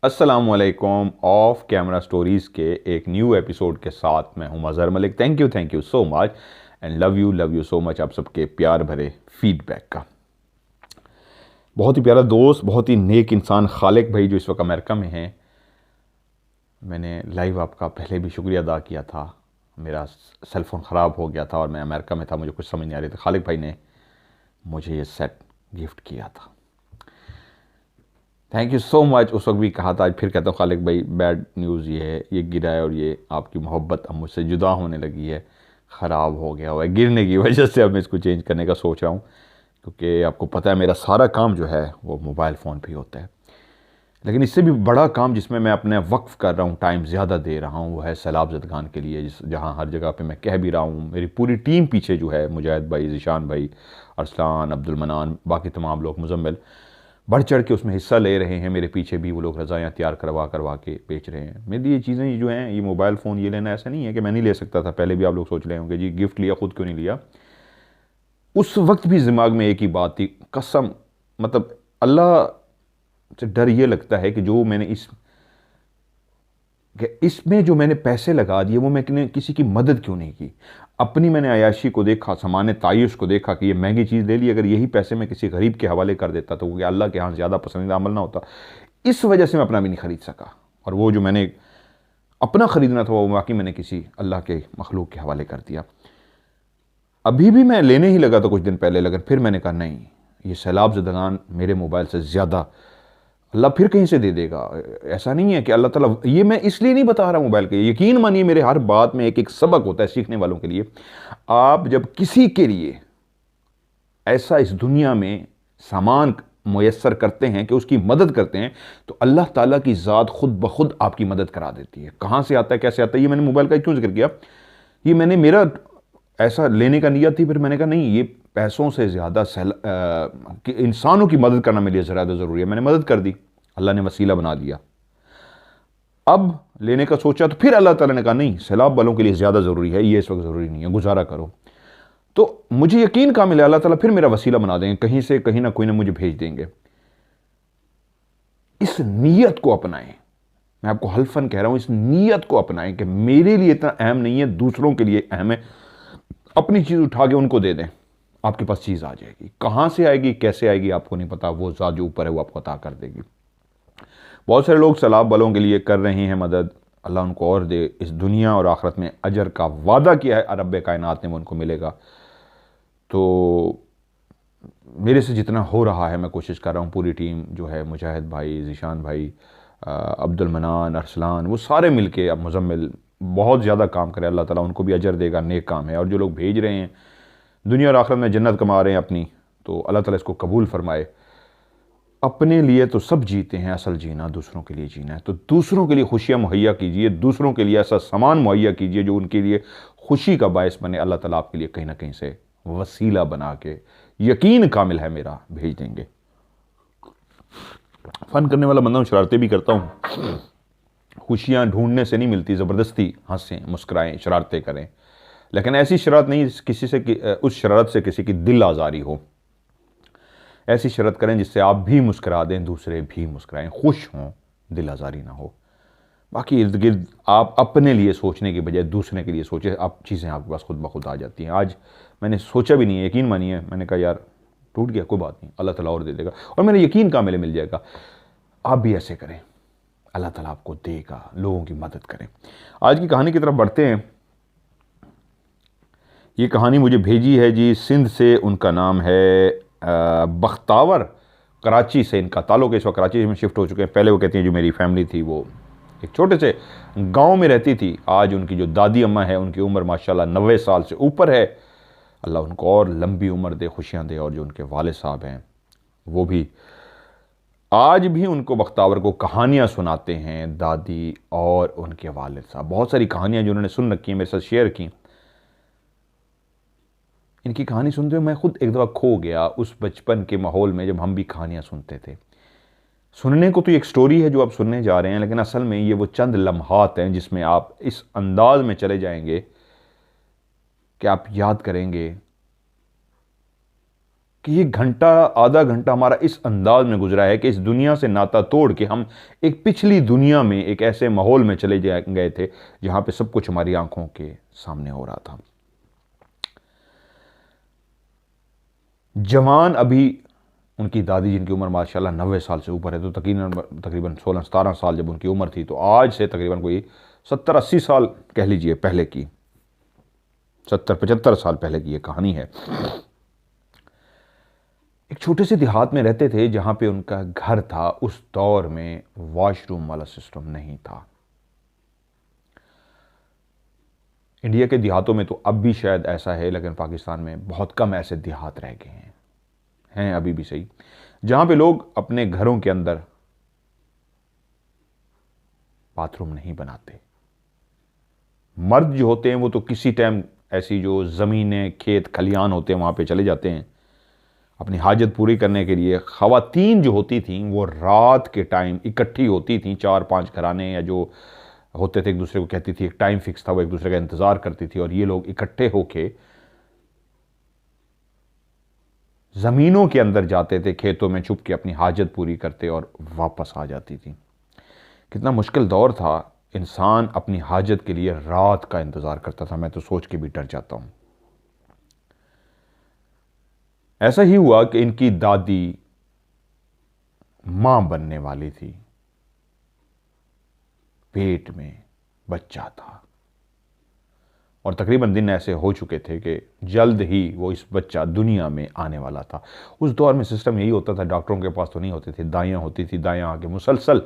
अस्सलामुअलैकुम of camera stories के एक न्यू एपिसोड के साथ मैं हूं Mazhar Malik. Thank you so much and love you so much आप सबके प्यार भरे फीडबैक का। बहुत ही प्यारा दोस्त, बहुत ही नेक इंसान खालिक भाई जो इस वक्त अमेरिका में हैं, मैंने लाइव आपका पहले भी शुक्रिया अदा किया था। मेरा सेल फ़ोन ख़राब हो गया था और मैं अमेरिका में था, मुझे कुछ समझ नहीं आ रही थी। खालिक भाई ने मुझे ये सेट गिफ्ट किया था। Thank you so much. उस वक्त भी कहा था, आज फिर कहता हूँ खालिक भाई, बैड न्यूज़ ये है, ये गिरा है और ये आपकी मोहब्बत अब मुझसे जुदा होने लगी है, ख़राब हो गया हुआ है गिरने की वजह से। अब मैं इसको चेंज करने का सोच रहा हूँ, क्योंकि आपको पता है मेरा सारा काम जो है वो मोबाइल फ़ोन पे ही होता है। लेकिन इससे भी बड़ा काम जिसमें मैं अपने वक्फ़ कर रहा हूँ, टाइम ज़्यादा दे रहा हूँ, वो है सैलाब ज़दगान के लिए, जहाँ हर जगह पे मैं कह भी रहा हूँ। मेरी पूरी टीम पीछे जो है, मुजाहिद भाई, ज़ीशान भाई, अरसलान, अब्दुल मनान, बाकी तमाम लोग, मुजम्मिल, बढ़ चढ़ के उसमें हिस्सा ले रहे हैं। मेरे पीछे भी वो लोग रज़ायाँ तैयार करवा करवा के बेच रहे हैं। मेरी ये चीज़ें जो हैं, ये मोबाइल फ़ोन ये लेना ऐसा नहीं है कि मैं नहीं ले सकता था। पहले भी आप लोग सोच रहे होंगे जी गिफ्ट लिया, ख़ुद क्यों नहीं लिया। उस वक्त भी दिमाग में एक ही बात थी, कसम, मतलब अल्लाह से डर ये लगता है कि जो मैंने इसमें जो मैंने पैसे लगा दिए वो मैंने किसी की मदद क्यों नहीं की। अपनी मैंने अयाशी को देखा, सामान्य तायुश को देखा कि ये महंगी चीज़ ले ली, अगर यही पैसे मैं किसी गरीब के हवाले कर देता तो वो अल्लाह के यहाँ ज़्यादा पसंदीदा अमल ना होता। इस वजह से मैं अपना भी नहीं ख़रीद सका, और वो जो मैंने अपना ख़रीदना था वो बाकी मैंने किसी अल्लाह के मखलूक के हवाले कर दिया। अभी भी मैं लेने ही लगा था कुछ दिन पहले, लेकिन फिर मैंने कहा नहीं, ये सैलाब ज़दगान मेरे मोबाइल से ज़्यादा अल्लाह फिर कहीं से दे देगा। ऐसा नहीं है कि अल्लाह ताला, ये मैं इसलिए नहीं बता रहा मोबाइल के, यकीन मानिए मेरे हर बात में एक एक सबक होता है सीखने वालों के लिए। आप जब किसी के लिए ऐसा इस दुनिया में सामान मुयस्सर करते हैं कि उसकी मदद करते हैं, तो अल्लाह ताला की ज़ात खुद ब खुद आपकी मदद करा देती है। कहाँ से आता है, कैसे आता है, ये मैंने मोबाइल का क्यों जिक्र किया। ये मैंने मेरा ऐसा लेने का नियत थी, फिर मैंने कहा नहीं, ये पैसों से ज़्यादा इंसानों की मदद करना मेरे लिए ज़्यादा ज़रूरी है। मैंने मदद कर दी, अल्लाह ने वसीला बना दिया। अब लेने का सोचा तो फिर अल्लाह ताला ने कहा नहीं, सैलाब वालों के लिए ज़्यादा ज़रूरी है, ये इस वक्त ज़रूरी नहीं है, गुजारा करो। तो मुझे यकीन कामिल है अल्लाह ताला फिर मेरा वसीला बना देंगे, कहीं से कहीं ना कोई ना मुझे भेज देंगे। इस नीयत को अपनाएं, मैं आपको हल्फन कह रहा हूं, इस नीयत को अपनाएं कि मेरे लिए इतना अहम नहीं है, दूसरों के लिए अहम है। अपनी चीज़ उठा के उनको दे दें, आपके पास चीज़ आ जाएगी। कहाँ से आएगी, कैसे आएगी, आपको नहीं पता, वो ज़ात जो ऊपर है वो आपको अता कर देगी। बहुत सारे लोग सैलाब वालों के लिए कर रहे हैं मदद, अल्लाह उनको और दे। इस दुनिया और आखिरत में अजर का वादा किया है रब कायनात ने, वो उनको मिलेगा। तो मेरे से जितना हो रहा है मैं कोशिश कर रहा हूँ, पूरी टीम जो है, मुजाहिद भाई, ज़ीशान भाई, अब्दुल मनान, अरसलान, वो सारे मिलके, अब मुजम्मिल बहुत ज़्यादा काम करें, अल्लाह ताला उनको भी अजर देगा, नेक काम है। और जो लोग भेज रहे हैं, दुनिया और आखिरत में जन्नत कमा रहे हैं अपनी, तो अल्लाह ताला इसको कबूल फरमाए। अपने लिए तो सब जीते हैं, असल जीना दूसरों के लिए जीना है। तो दूसरों के लिए खुशियाँ मुहैया कीजिए, दूसरों के लिए ऐसा सामान मुहैया कीजिए जो उनके लिए खुशी का बायस बने। अल्लाह ताला आपके लिए कहीं ना कहीं से वसीला बना के, यकीन कामिल है मेरा, भेज देंगे। फ़न करने वाला बंदा हूँ, शरारतें भी करता हूँ। खुशियाँ ढूंढने से नहीं मिलती, ज़बरदस्ती हंसें, मुस्कुराएं, शरारतें करें, लेकिन ऐसी शरारत नहीं किसी से उस शरारत से किसी की दिल आज़ारी हो। ऐसी शरारत करें जिससे आप भी मुस्कुरा दें, दूसरे भी मुस्कुराएं, खुश हों, दिल आज़ारी ना हो। बाकी इर्द गिर्द आप अपने लिए सोचने की बजाय दूसरे के लिए सोचें, आप चीज़ें आपके पास खुद ब खुद आ जाती हैं। आज मैंने सोचा भी नहीं है, यकीन मानिए, मैंने कहा यार टूट गया, कोई बात नहीं, अल्लाह ताला और दे देगा, और मेरा यकीन कामिल मिल जाएगा। आप भी ऐसे करें, अल्लाह ताला आपको देगा, लोगों की मदद करें। आज की कहानी की तरफ बढ़ते हैं। ये कहानी मुझे भेजी है जी सिंध से, उनका नाम है बख्तावर, कराची से इनका ताल्लुक़ है। इस वक्त कराची में शिफ्ट हो चुके हैं। पहले वो कहती हैं जो मेरी फैमिली थी वो एक छोटे से गांव में रहती थी। आज उनकी जो दादी अम्मा है, उनकी उम्र माशाल्लाह 90 साल से ऊपर है। अल्लाह उनको और लंबी उम्र दे, खुशियाँ दे। और जो उनके वालिद साहब हैं वो भी आज भी उनको, बख्तावर को, कहानियाँ सुनाते हैं, दादी और उनके वालिद साहब। बहुत सारी कहानियाँ जो उन्होंने सुन रखी हैं, मेरे साथ शेयर की। इनकी कहानी सुनते हुए मैं खुद एक दफ़ा खो गया उस बचपन के माहौल में जब हम भी कहानियाँ सुनते थे। सुनने को तो एक स्टोरी है जो आप सुनने जा रहे हैं, लेकिन असल में ये वो चंद लम्हात हैं जिसमें आप इस अंदाज में चले जाएंगे कि आप याद करेंगे कि ये घंटा आधा घंटा हमारा इस अंदाज में गुजरा है कि इस दुनिया से नाता तोड़ के हम एक पिछली दुनिया में, एक ऐसे माहौल में चले गए थे जहां पे सब कुछ हमारी आंखों के सामने हो रहा था। जवान अभी उनकी दादी, जिनकी उम्र माशाल्लाह 90 साल से ऊपर है, तो तकरीबन 16-17 साल जब उनकी उम्र थी, तो आज से तकरीबन कोई 70-80 साल कह लीजिए पहले की, 70-75 साल पहले की ये कहानी है। एक छोटे से देहात में रहते थे जहां पे उनका घर था। उस दौर में वॉशरूम वाला सिस्टम नहीं था। इंडिया के देहातों में तो अब भी शायद ऐसा है, लेकिन पाकिस्तान में बहुत कम ऐसे देहात रह गए हैं अभी भी सही, जहां पे लोग अपने घरों के अंदर बाथरूम नहीं बनाते। मर्द जो होते हैं वो तो किसी टाइम ऐसी जो ज़मीनें, खेत, खलियान होते हैं वहां पे चले जाते हैं अपनी हाजत पूरी करने के लिए। ख़वातीन जो होती थीं वो रात के टाइम इकट्ठी होती थीं, 4-5 घराने या जो होते थे एक दूसरे को कहती थी, एक टाइम फिक्स था, वो एक दूसरे का इंतज़ार करती थी, और ये लोग इकट्ठे होके ज़मीनों के अंदर जाते थे, खेतों में छुप के अपनी हाजत पूरी करते और वापस आ जाती थी। कितना मुश्किल दौर था। इंसान अपनी हाजत के लिए रात का इंतज़ार करता था। मैं तो सोच के भी डर जाता हूँ। ऐसा ही हुआ कि इनकी दादी मां बनने वाली थी, पेट में बच्चा था, और तकरीबन दिन ऐसे हो चुके थे कि जल्द ही वो इस बच्चा दुनिया में आने वाला था। उस दौर में सिस्टम यही होता था, डॉक्टरों के पास तो नहीं होते थे, दाइयाँ होती थी, दाइयाँ आके मुसलसल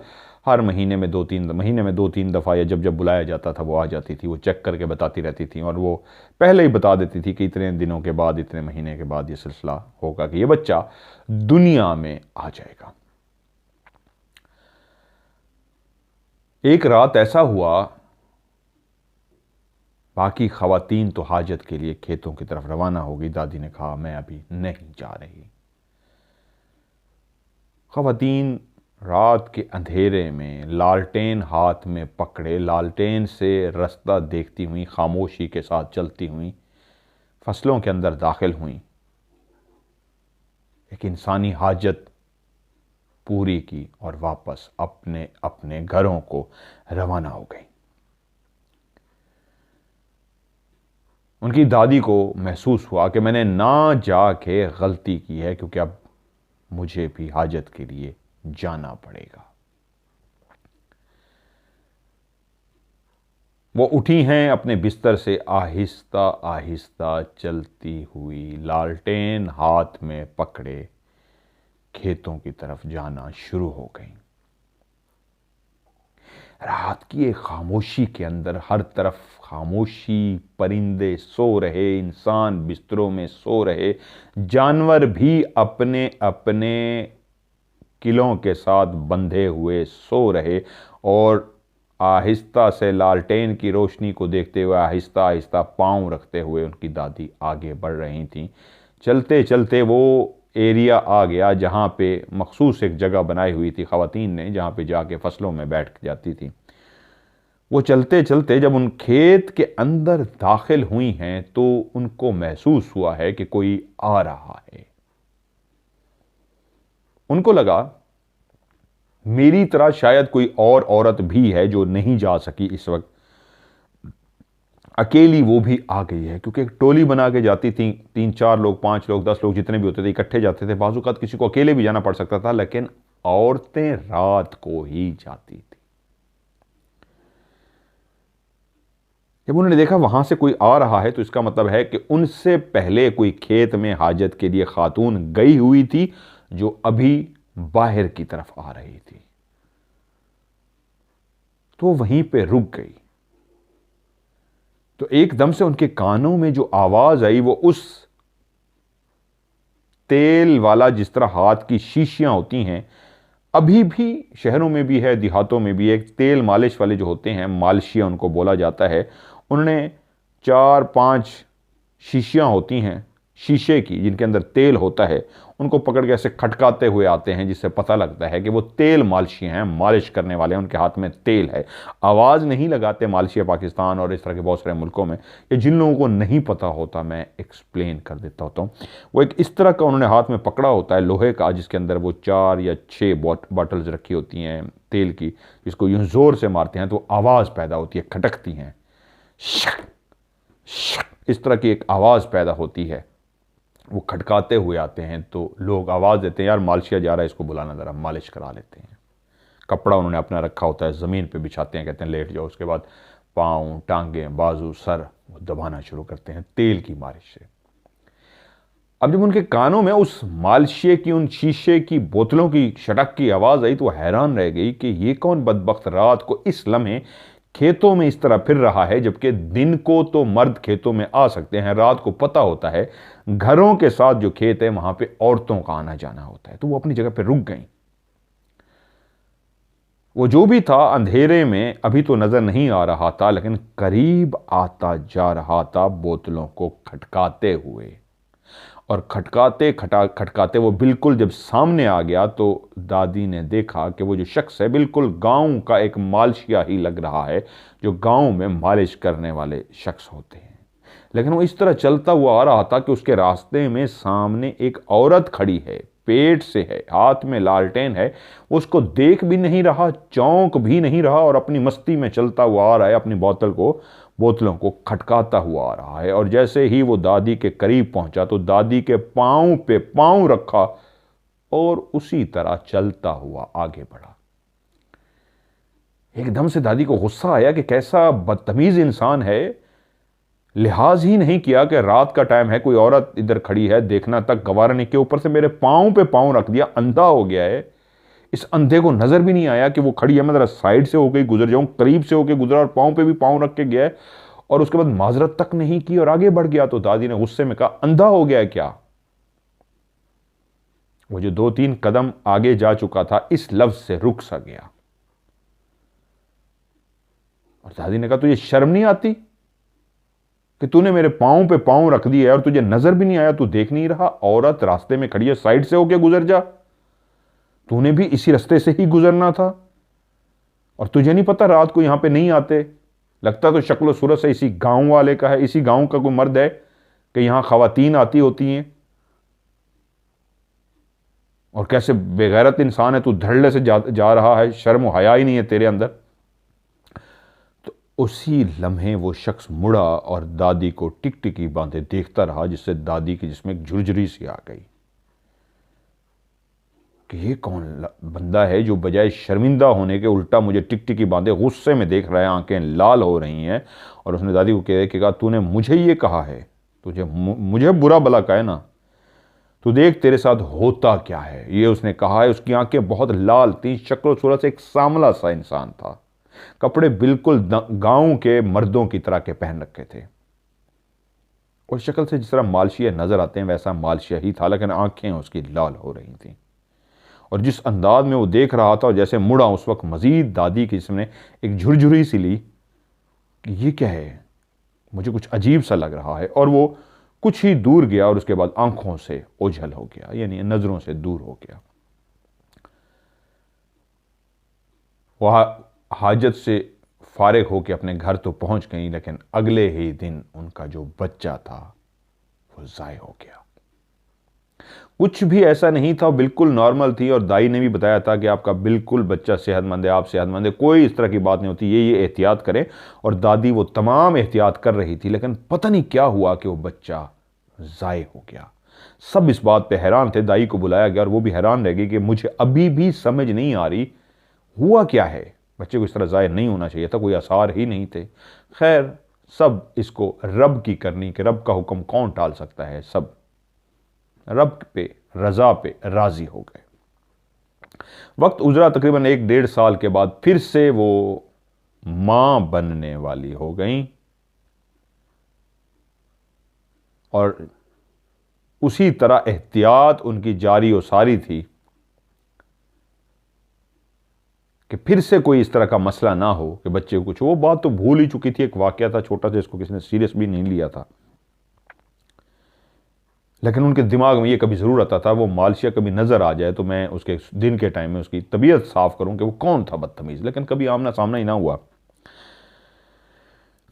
हर महीने में 2-3 दफ़ा या जब जब बुलाया जाता था वो आ जाती थी, वो चेक करके बताती रहती थी, और वो पहले ही बता देती थी कि इतने दिनों के बाद, इतने महीने के बाद ये सिलसिला होगा कि ये बच्चा दुनिया में आ जाएगा। एक रात ऐसा हुआ, बाकी ख़वातीन तो हाजत के लिए खेतों की तरफ रवाना हो गई। दादी ने कहा मैं अभी नहीं जा रही। ख़वातीन रात के अंधेरे में लालटेन हाथ में पकड़े, लालटेन से रास्ता देखती हुई, खामोशी के साथ चलती हुई फसलों के अंदर दाखिल हुई, एक इंसानी हाजत पूरी की और वापस अपने अपने घरों को रवाना हो गई। उनकी दादी को महसूस हुआ कि मैंने ना जाके गलती की है, क्योंकि अब मुझे भी हाजत के लिए जाना पड़ेगा। वो उठी हैं अपने बिस्तर से, आहिस्ता आहिस्ता चलती हुई, लालटेन हाथ में पकड़े खेतों की तरफ जाना शुरू हो गई। रात की एक खामोशी के अंदर हर तरफ खामोशी, परिंदे सो रहे, इंसान बिस्तरों में सो रहे, जानवर भी अपने अपने किलों के साथ बंधे हुए सो रहे, और आहिस्ता से लालटेन की रोशनी को देखते हुए आहिस्ता आहिस्ता पांव रखते हुए उनकी दादी आगे बढ़ रही थीं। चलते चलते वो एरिया आ गया जहाँ पे मखसूस एक जगह बनाई हुई थी ख़वातीन ने, जहाँ पे जाके फसलों में बैठ जाती थी। वो चलते चलते जब उन खेत के अंदर दाखिल हुई हैं तो उनको महसूस हुआ है कि कोई आ रहा है। उनको लगा मेरी तरह शायद कोई और औरत भी है जो नहीं जा सकी इस वक्त, अकेली वो भी आ गई है, क्योंकि एक टोली बना के जाती थी, 3-4 लोग, 5 लोग, 10 लोग, जितने भी होते थे इकट्ठे जाते थे। बाजू का किसी को अकेले भी जाना पड़ सकता था, लेकिन औरतें रात को ही जाती थी। जब उन्होंने देखा वहां से कोई आ रहा है तो इसका मतलब है कि उनसे पहले कोई खेत में हाजत के लिए खातून गई हुई थी जो अभी बाहर की तरफ आ रही थी, तो वहीं पे रुक गई। तो एकदम से उनके कानों में जो आवाज आई वो उस तेल वाला, जिस तरह हाथ की शीशियां होती हैं, अभी भी शहरों में भी है, देहातों में भी एक तेल मालिश वाले जो होते हैं, मालिशिया उनको बोला जाता है। उन्होंने 4-5 शीशियां होती हैं शीशे की जिनके अंदर तेल होता है, उनको पकड़ के ऐसे खटकाते हुए आते हैं, जिससे पता लगता है कि वो तेल मालिशी हैं, मालिश करने वाले हैं, उनके हाथ में तेल है। आवाज़ नहीं लगाते मालिशिया पाकिस्तान और इस तरह के बहुत सारे मुल्कों में। ये जिन लोगों को नहीं पता होता मैं एक्सप्लेन कर देता होता हूँ। वो एक इस तरह का उन्होंने हाथ में पकड़ा होता है लोहे का, जिसके अंदर वो 4 या 6 बॉटल्स रखी होती हैं तेल की, जिसको यूँ ज़ोर से मारते हैं तो आवाज़ पैदा होती है, खटकती हैं, इस तरह की एक आवाज़ पैदा होती है। वो खटकाते हुए आते हैं तो लोग आवाज़ देते हैं, यार मालिशिया जा रहा है, इसको बुलाना ज़रा, मालिश करा लेते हैं। कपड़ा उन्होंने अपना रखा होता है, ज़मीन पे बिछाते हैं, कहते हैं लेट जाओ। उसके बाद पाँव, टांगें, बाजू, सर वो दबाना शुरू करते हैं तेल की मालिश से। अब जब उनके कानों में उस मालिशिया की, उन शीशे की बोतलों की शटक की आवाज़ आई तो हैरान रह गई कि ये कौन बदबख्त रात को इस लम्हे खेतों में इस तरह फिर रहा है, जबकि दिन को तो मर्द खेतों में आ सकते हैं, रात को पता होता है घरों के साथ जो खेत है वहां पे औरतों का आना जाना होता है। तो वो अपनी जगह पे रुक गई। वो जो भी था अंधेरे में अभी तो नजर नहीं आ रहा था, लेकिन करीब आता जा रहा था बोतलों को खटकाते हुए। और खटकाते वो बिल्कुल जब सामने आ गया तो दादी ने देखा कि वो जो शख्स है बिल्कुल गांव का एक मालिशिया ही लग रहा है, जो गांव में मालिश करने वाले शख्स होते हैं। लेकिन वो इस तरह चलता हुआ आ रहा था कि उसके रास्ते में सामने एक औरत खड़ी है, पेट से है, हाथ में लालटेन है, वो उसको देख भी नहीं रहा, चौंक भी नहीं रहा, और अपनी मस्ती में चलता हुआ आ रहा है, अपनी बोतलों को खटकाता हुआ आ रहा है। और जैसे ही वो दादी के करीब पहुंचा तो दादी के पांव पे पांव रखा और उसी तरह चलता हुआ आगे बढ़ा। एकदम से दादी को गुस्सा आया कि कैसा बदतमीज इंसान है, लिहाज ही नहीं किया कि रात का टाइम है, कोई औरत इधर खड़ी है, देखना तक गवारा नहीं किया, ऊपर से मेरे पांव पे पांव रख दिया, अंधा हो गया है। इस अंधे को नजर भी नहीं आया कि वो खड़ी है, मैं जरा साइड से होकर गुजर जाऊं, करीब से होकर गुजरा और पांव पे भी पांव रख के गया है, और उसके बाद माजरत तक नहीं की और आगे बढ़ गया। तो दादी ने गुस्से में कहा, अंधा हो गया है क्या? वो जो 2-3 कदम आगे जा चुका था इस लफ्ज से रुक सा गया। और दादी ने कहा, तुझे शर्म नहीं आती कि तूने मेरे पांव पे पांव रख दिया है और तुझे नजर भी नहीं आया, तू देख नहीं रहा? औरत रास्ते में खड़ी है, साइड से होके गुजर जा, तूने भी इसी रास्ते से ही गुजरना था। और तुझे नहीं पता रात को यहां पे नहीं आते? लगता तो शक्ल सूरत से इसी गांव वाले का है, इसी गांव का कोई मर्द है कि यहां खवातीन आती होती हैं। और कैसे बेगैरत इंसान है तू, धड़ल्ले से जा रहा है, शर्म हया ही नहीं है तेरे अंदर। तो उसी लम्हे वो शख्स मुड़ा और दादी को टिकटिकी बांधे देखता रहा, जिससे दादी की जिसमें एक झुरझुरी सी आ गई कि ये कौन बंदा है जो बजाय शर्मिंदा होने के उल्टा मुझे टिकटिकी बांधे गुस्से में देख रहा है, आंखें लाल हो रही हैं। और उसने दादी को कहा, तूने मुझे ये कहा है, तुझे मुझे बुरा भला कहे ना, तू देख तेरे साथ होता क्या है, ये उसने कहा है। उसकी आंखें बहुत लाल थी, शक्ल सूरत से एक सांवला सा इंसान था, कपड़े बिल्कुल गांव के मर्दों की तरह के पहन रखे थे, और शक्ल से जिस तरह मालशिया नजर आते हैं वैसा मालशिया ही था, लेकिन आंखें उसकी लाल हो रही थी। और जिस अंदाज में वो देख रहा था और जैसे मुड़ा, उस वक्त मजीद दादी की जिसने एक झुरझुरी सी ली कि ये क्या है, मुझे कुछ अजीब सा लग रहा है। और वो कुछ ही दूर गया और उसके बाद आंखों से ओझल हो गया, यानी नजरों से दूर हो गया। वह हाजत से फारिग होकर अपने घर तो पहुंच गई, लेकिन अगले ही दिन उनका जो बच्चा था वो ज़ाय हो गया। कुछ भी ऐसा नहीं था, बिल्कुल नॉर्मल थी। और दाई ने भी बताया था कि आपका बिल्कुल बच्चा सेहतमंद है, आप सेहतमंद है, कोई इस तरह की बात नहीं होती, ये एहतियात करें। और दादी वो तमाम एहतियात कर रही थी, लेकिन पता नहीं क्या हुआ कि वो बच्चा ज़ाय हो गया। सब इस बात पे हैरान थे। दाई को बुलाया गया और वो भी हैरान रह गई कि मुझे अभी भी समझ नहीं आ रही हुआ क्या है, बच्चे को इस तरह ज़ाय नहीं होना चाहिए था, कोई आसार ही नहीं थे। खैर, सब इसको रब की करनी कि रब का हुक्म कौन टाल सकता है, सब रब पे, रजा पे राजी हो गए। वक्त गुजरा, तकरीबन 1-1.5 साल के बाद फिर से वो मां बनने वाली हो गई। और उसी तरह एहतियात उनकी जारी और सारी थी कि फिर से कोई इस तरह का मसला ना हो कि बच्चे को कुछ। वो बात तो भूल ही चुकी थी, एक वाकया था छोटा सा, इसको किसी ने सीरियस भी नहीं लिया था। लेकिन उनके दिमाग में ये कभी ज़रूर आता था, वो मालशिया कभी नज़र आ जाए तो मैं उसके दिन के टाइम में उसकी तबीयत साफ़ करूं कि वो कौन था बदतमीज़, लेकिन कभी आमना सामना ही ना हुआ।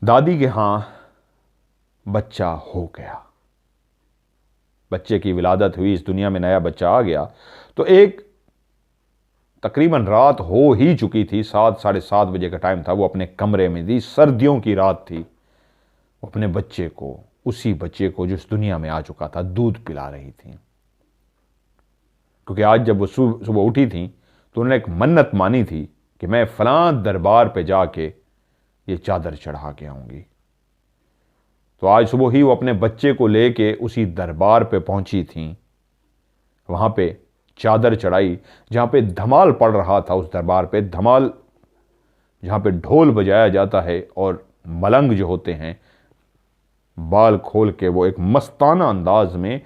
दादी के यहाँ बच्चा हो गया, बच्चे की विलादत हुई, इस दुनिया में नया बच्चा आ गया। तो एक तकरीबन रात हो ही चुकी थी, 7 साढ़े 7 बजे का टाइम था। वो अपने कमरे में थी, सर्दियों की रात थी। वो अपने बच्चे को, उसी बच्चे को जो इस दुनिया में आ चुका था, दूध पिला रही थी। क्योंकि आज जब वो सुबह उठी थी तो उन्होंने एक मन्नत मानी थी कि मैं फलां दरबार पे जाके ये चादर चढ़ा के आऊंगी। तो आज सुबह ही वो अपने बच्चे को लेके उसी दरबार पे पहुंची थी। वहां पे चादर चढ़ाई, जहां पे धमाल पड़ रहा था। उस दरबार पे धमाल, जहां पे ढोल बजाया जाता है और मलंग जो होते हैं बाल खोल के वो एक मस्ताना अंदाज में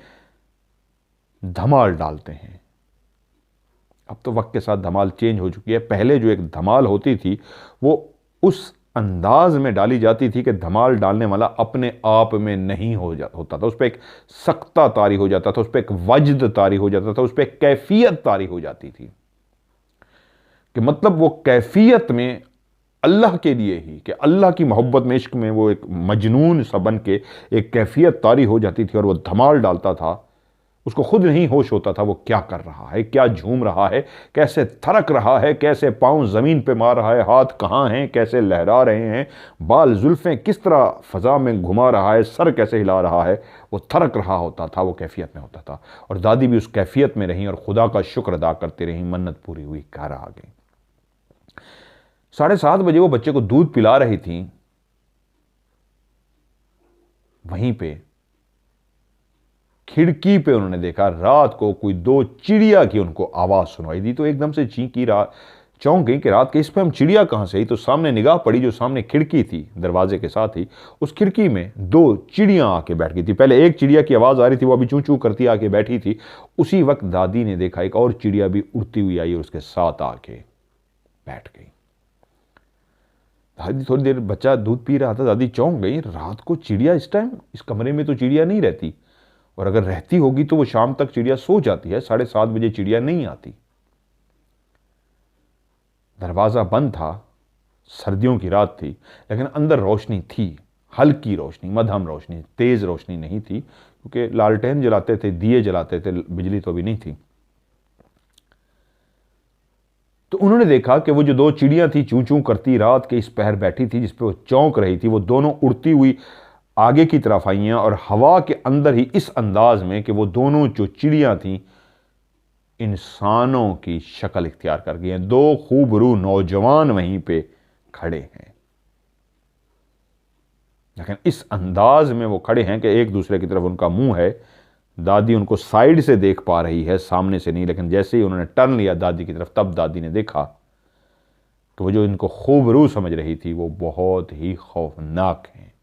धमाल डालते हैं। अब तो वक्त के साथ धमाल चेंज हो चुकी है। पहले जो एक धमाल होती थी वो उस अंदाज में डाली जाती थी कि धमाल डालने वाला अपने आप में नहीं होता था, उस पर एक सख्ता तारी हो जाता था, उस पर एक वजद तारी हो जाता था, उस पर एक कैफियत तारी हो जाती थी कि मतलब वो कैफियत में अल्लाह के लिए ही, कि अल्लाह की मोहब्बत में, इश्क में वो एक मजनून सा बन के एक कैफियत तारी हो जाती थी और वो धमाल डालता था। उसको खुद नहीं होश होता था वो क्या कर रहा है, क्या झूम रहा है, कैसे थरक रहा है, कैसे पांव जमीन पे मार रहा है, हाथ कहाँ हैं, कैसे लहरा रहे हैं, बाल जुल्फें किस तरह फजा में घुमा रहा है, सर कैसे हिला रहा है। वो थरक रहा होता था, वो कैफियत में होता था। और दादी भी उस कैफियत में रही और खुदा का शुक्र अदा करती रही। मन्नत पूरी हुई, घर आ गई। 7:30 बजे वो बच्चे को दूध पिला रही थी। वहीं पे खिड़की पे उन्होंने देखा रात को कोई 2 चिड़िया की उनको आवाज सुनाई दी। तो एकदम से चींकी, चौंक गई कि रात के इस पे हम चिड़िया कहां से आई। तो सामने निगाह पड़ी, जो सामने खिड़की थी दरवाजे के साथ ही, उस खिड़की में 2 चिड़िया आके बैठ गई थी। पहले एक चिड़िया की आवाज आ रही थी, वो अभी चूं चूं करती आके बैठी थी। उसी वक्त दादी ने देखा एक और चिड़िया भी उड़ती हुई आई और उसके साथ आके बैठ गई। दादी थोड़ी देर, बच्चा दूध पी रहा था, दादी चौंक गई, रात को चिड़िया इस टाइम, इस कमरे में तो चिड़िया नहीं रहती, और अगर रहती होगी तो वो शाम तक चिड़िया सो जाती है, 7:30 बजे चिड़िया नहीं आती। दरवाजा बंद था, सर्दियों की रात थी, लेकिन अंदर रोशनी थी, हल्की रोशनी, मध्यम रोशनी, तेज रोशनी नहीं थी, क्योंकि लालटेन जलाते थे, दिए जलाते थे, बिजली तो अभी नहीं थी। तो उन्होंने देखा कि वो जो 2 चिड़ियां थी चूं चूं करती रात के इस पहर बैठी थी, जिसपे वो चौंक रही थी, वो दोनों उड़ती हुई आगे की तरफ आई हैं और हवा के अंदर ही इस अंदाज में कि वो दोनों जो चिड़ियां थी इंसानों की शक्ल इख्तियार कर गई हैं। 2 खूबरू नौजवान वहीं पे खड़े हैं, लेकिन इस अंदाज में वो खड़े हैं कि एक दूसरे की तरफ उनका मुंह है। दादी उनको साइड से देख पा रही है, सामने से नहीं, लेकिन जैसे ही उन्होंने टर्न लिया दादी की तरफ, तब दादी ने देखा कि वो जो इनको खूबरू समझ रही थी वो बहुत ही खौफनाक हैं।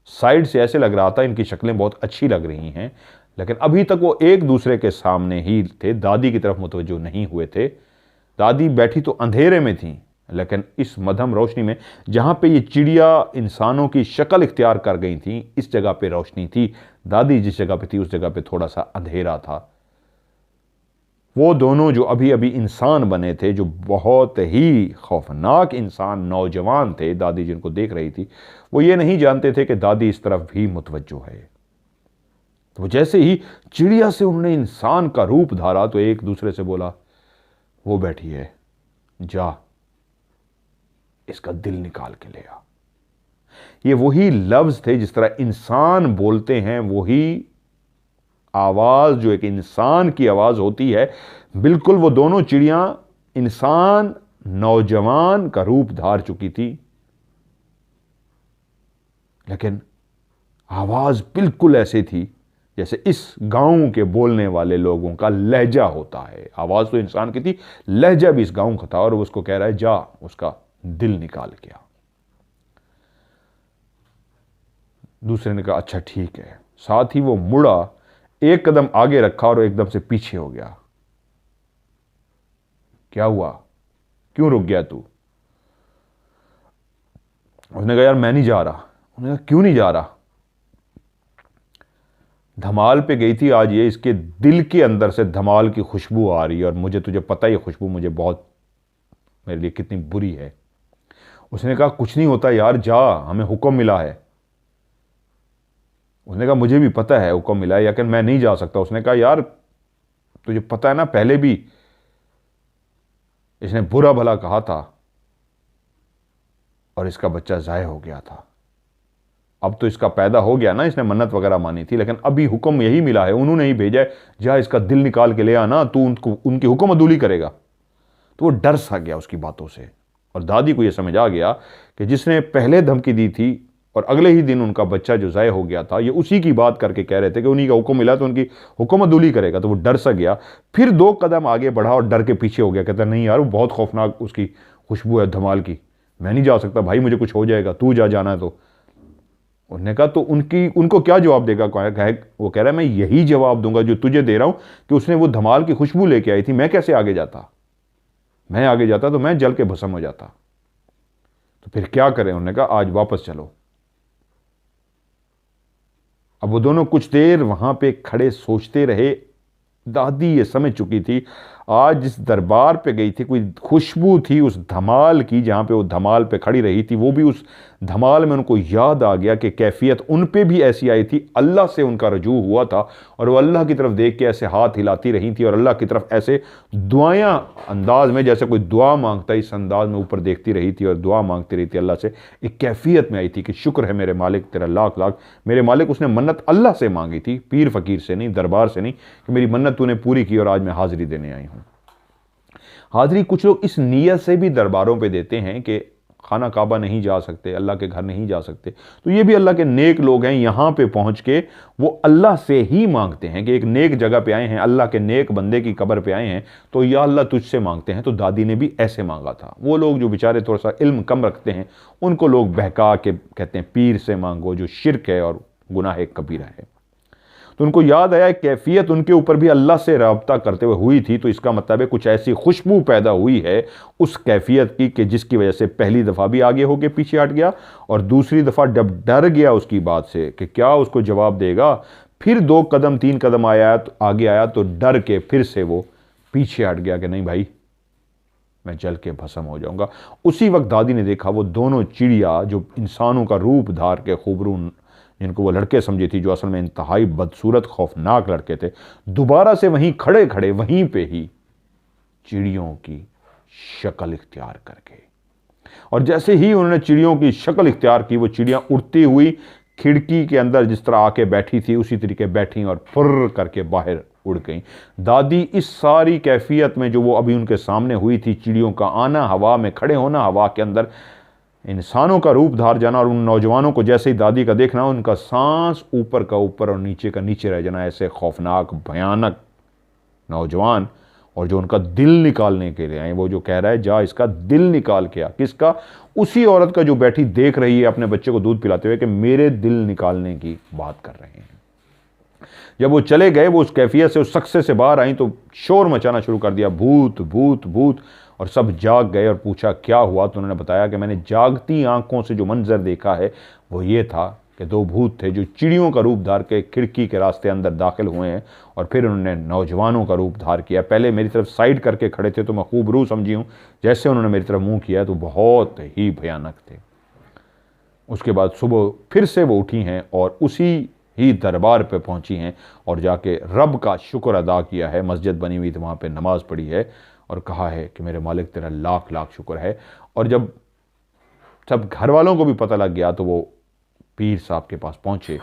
साइड से ऐसे लग रहा था इनकी शक्लें बहुत अच्छी लग रही हैं, लेकिन अभी तक वो एक दूसरे के सामने ही थे, दादी की तरफ मुतवज्जो नहीं हुए थे। दादी बैठी तो अंधेरे में थी, लेकिन इस मध्यम रोशनी में जहां पे ये चिड़िया इंसानों की शक्ल इख्तियार कर गई थी, इस जगह पे रोशनी थी। दादी जिस जगह पे थी उस जगह पे थोड़ा सा अंधेरा था। वो दोनों जो अभी अभी इंसान बने थे, जो बहुत ही खौफनाक इंसान नौजवान थे, दादी जिनको देख रही थी, वो ये नहीं जानते थे कि दादी इस तरफ भी मुतवज्जो है। तो जैसे ही चिड़िया से उन्होंने इंसान का रूप धारा तो एक दूसरे से बोला, वो बैठी है, जा इसका दिल निकाल के ले आ। ये वही लफ्ज थे जिस तरह इंसान बोलते हैं, वही आवाज जो एक इंसान की आवाज होती है। बिल्कुल वो दोनों चिड़ियां इंसान नौजवान का रूप धार चुकी थी, लेकिन आवाज बिल्कुल ऐसे थी जैसे इस गांव के बोलने वाले लोगों का लहजा होता है। आवाज तो इंसान की थी, लहजा भी इस गांव का था, और उसको कह रहा है जा उसका दिल निकाल के आ। दूसरे ने कहा अच्छा ठीक है। साथ ही वो मुड़ा, एक कदम आगे रखा और एकदम से पीछे हो गया। क्या हुआ, क्यों रुक गया तू? उसने कहा यार मैं नहीं जा रहा। उन्होंने कहा क्यों नहीं जा रहा? धमाल पे गई थी आज, ये इसके दिल के अंदर से धमाल की खुशबू आ रही है और मुझे, तुझे पता ही है खुशबू मुझे बहुत, मेरे लिए कितनी बुरी है। उसने कहा कुछ नहीं होता यार, जा, हमें हुक्म मिला है। उसने कहा मुझे भी पता है हुक्म मिला है, लेकिन मैं नहीं जा सकता। उसने कहा यार तुझे पता है ना, पहले भी इसने बुरा भला कहा था और इसका बच्चा ज़ाय हो गया था। अब तो इसका पैदा हो गया ना, इसने मन्नत वगैरह मानी थी, लेकिन अभी हुक्म यही मिला है, उन्होंने ही भेजा है, जा इसका दिल निकाल के ले आना, तू उनकी हुक्म अदूली करेगा। तो वो डर सा गया उसकी बातों से और दादी को यह समझ आ गया कि जिसने पहले धमकी दी थी और अगले ही दिन उनका बच्चा जो ज़ाय हो गया था, ये उसी की बात करके कह रहे थे कि उन्हीं का हुक्म मिला तो उनकी हुक्म अदूली करेगा। तो वो डर सा गया, फिर 2 कदम आगे बढ़ा और डर के पीछे हो गया। कहता नहीं यार, वो बहुत खौफनाक उसकी खुशबू है धमाल की, मैं नहीं जा सकता भाई, मुझे कुछ हो जाएगा, तू जाना है तो। उन्होंने कहा तो उनको क्या जवाब देगा? वो कह रहा है मैं यही जवाब दूंगा जो तुझे दे रहा हूं कि उसने वो धमाल की खुशबू लेके आई थी, मैं कैसे आगे जाता? मैं आगे जाता तो मैं जल के भस्म हो जाता। तो फिर क्या करें? उन्होंने कहा आज वापस चलो। अब वो दोनों कुछ देर वहां पे खड़े सोचते रहे। दादी ये समझ चुकी थी आज जिस दरबार पे गई थी कोई खुशबू थी उस धमाल की, जहां पे वो धमाल पे खड़ी रही थी, वो भी उस धमाल में उनको याद आ गया कि कैफियत उन पे भी ऐसी आई थी। अल्लाह से उनका रजू हुआ था और वो अल्लाह की तरफ देख के ऐसे हाथ हिलाती रही थी और अल्लाह की तरफ ऐसे दुआयां अंदाज में, जैसे कोई दुआ मांगता है, इस अंदाज में ऊपर देखती रही थी और दुआ मांगती रही थी अल्लाह से। एक कैफियत में आई थी कि शुक्र है मेरे मालिक तेरा लाख लाख, मेरे मालिक। उसने मन्नत अल्लाह से मांगी थी, पीर फकीर से नहीं, दरबार से नहीं, कि मेरी मन्नत तूने पूरी की और आज मैं हाजिरी देने आई हूं। हाजिरी कुछ लोग इस नीयत से भी दरबारों पे देते हैं कि खाना काबा नहीं जा सकते, अल्लाह के घर नहीं जा सकते, तो ये भी अल्लाह के नेक लोग हैं, यहां पे पहुंच के वो अल्लाह से ही मांगते हैं कि एक नेक जगह पे आए हैं, अल्लाह के नेक बंदे की कब्र पे आए हैं, तो या अल्लाह तुझसे मांगते हैं। तो दादी ने भी ऐसे मांगा था। वो लोग जो बेचारे थोड़ा सा इल्म कम रखते हैं उनको लोग बहका के कहते हैं पीर से मांगो, जो शिरक है और गुनाह कबीरा है। तो उनको याद आया कैफियत उनके ऊपर भी अल्लाह से रब्ता करते हुए हुई थी, तो इसका मतलब है कुछ ऐसी खुशबू पैदा हुई है उस कैफियत की कि जिसकी वजह से पहली दफ़ा भी आगे होके पीछे हट गया और दूसरी दफ़ा जब डर गया उसकी बात से कि क्या उसको जवाब देगा, फिर 2 कदम 3 कदम आया तो आगे आया तो डर के फिर से वो पीछे हट गया कि नहीं भाई मैं जल के भस्म हो जाऊंगा। उसी वक्त दादी ने देखा वो दोनों चिड़िया जो इंसानों का रूप धार के खूबरू, जिनको वो लड़के समझी थी, जो असल में इंतहाई बदसूरत खौफनाक लड़के थे, दोबारा से वहीं खड़े खड़े वहीं पे ही चिड़ियों की शक्ल इख्तियार करके। और जैसे ही उन्होंने चिड़ियों की शक्ल इख्तियार की, वो चिड़ियां उड़ती हुई खिड़की के अंदर जिस तरह आके बैठी थी उसी तरीके बैठी और फुर्र करके बाहर उड़ गई। दादी इस सारी कैफियत में जो वो अभी उनके सामने हुई थी, चिड़ियों का आना, हवा में खड़े होना, हवा के अंदर इंसानों का रूप धार जाना और उन नौजवानों को जैसे ही दादी का देखना, उनका सांस ऊपर का ऊपर और नीचे का नीचे रह जाना, ऐसे खौफनाक भयानक नौजवान। और जो उनका दिल निकालने के लिए आए, वो जो कह रहा है जा इसका दिल निकाल के आ, किसका? उसी औरत का जो बैठी देख रही है अपने बच्चे को दूध पिलाते हुए कि मेरे दिल निकालने की बात कर रहे हैं। जब वो चले गए, वो उस कैफियत से, उस सक्से से बाहर आई तो शोर मचाना शुरू कर दिया, भूत भूत भूत। और सब जाग गए और पूछा क्या हुआ, तो उन्होंने बताया कि मैंने जागती आंखों से जो मंजर देखा है वो ये था कि 2 भूत थे जो चिड़ियों का रूप धार के खिड़की के रास्ते अंदर दाखिल हुए हैं और फिर उन्होंने नौजवानों का रूप धार किया। पहले मेरी तरफ साइड करके खड़े थे तो मैं खूब रूह समझी हूँ, जैसे उन्होंने मेरी तरफ मुंह किया तो बहुत ही भयानक थे। उसके बाद सुबह फिर से वो उठी हैं और उसी ही दरबार पे पहुंची हैं और जाके रब का शुक्र अदा किया है। मस्जिद बनी हुई थी, वहाँ पे नमाज़ पढ़ी है और कहा है कि मेरे मालिक तेरा लाख लाख शुक्र है। और जब सब घर वालों को भी पता लग गया तो वो पीर साहब के पास पहुँचे,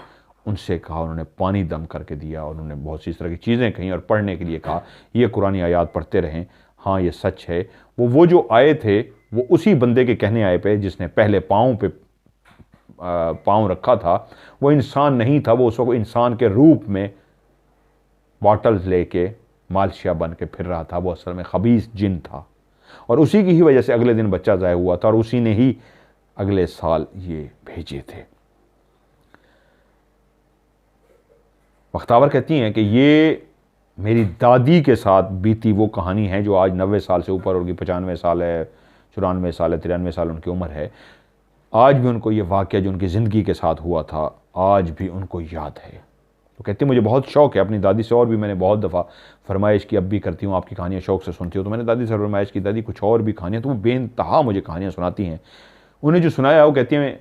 उनसे कहा, उन्होंने पानी दम करके दिया और उन्होंने बहुत सी इस तरह की चीज़ें कहीं और पढ़ने के लिए कहा, ये कुरानी आयात पढ़ते रहें, हाँ ये सच है। वो जो आए थे वो उसी बंदे के कहने आए पे जिसने पहले पाँव पे पाँव रखा था। वो इंसान नहीं था, वो उस वक्त इंसान के रूप में बॉटल्स लेके मालशिया बन के फिर रहा था। वो असल में खबीस जिन था और उसी की ही वजह से अगले दिन बच्चा ज़ाया हुआ था और उसी ने ही अगले साल ये भेजे थे। बख्तावर कहती हैं कि ये मेरी दादी के साथ बीती वो कहानी है जो आज 90 साल से ऊपर होगी, 95 साल है, 94 साल है, 93 साल उनकी उम्र है। आज भी उनको ये वाक़या जो उनकी ज़िंदगी के साथ हुआ था आज भी उनको याद है। तो कहती मुझे बहुत शौक़ है अपनी दादी से, और भी मैंने बहुत दफ़ा फरमाइश की, अब भी करती हूँ, आपकी कहानियाँ शौक़ से सुनती हूँ। तो मैंने दादी से फरमाइश की, दादी कुछ और भी कहानियाँ, तो वो बेइंतहा मुझे कहानियाँ सुनाती हैं। उन्हें जो सुनाया वो कहती हैं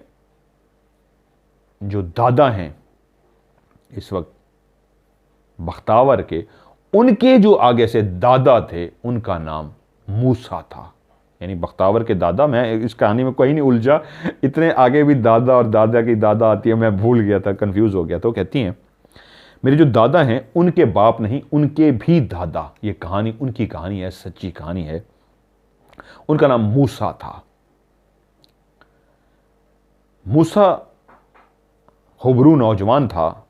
जो दादा हैं इस वक्त बख्तावर के, उनके जो आगे से दादा थे उनका नाम मूसा था। यानी बख्तावर के दादा, मैं इस कहानी में कोई नहीं उलझा, इतने आगे भी दादा और दादा की दादा आती है, मैं भूल गया था, कंफ्यूज हो गया। तो कहती हैं मेरे जो दादा हैं उनके बाप नहीं, उनके भी दादा, ये कहानी उनकी कहानी है, सच्ची कहानी है, उनका नाम मूसा था। मूसा हुबरू नौजवान था,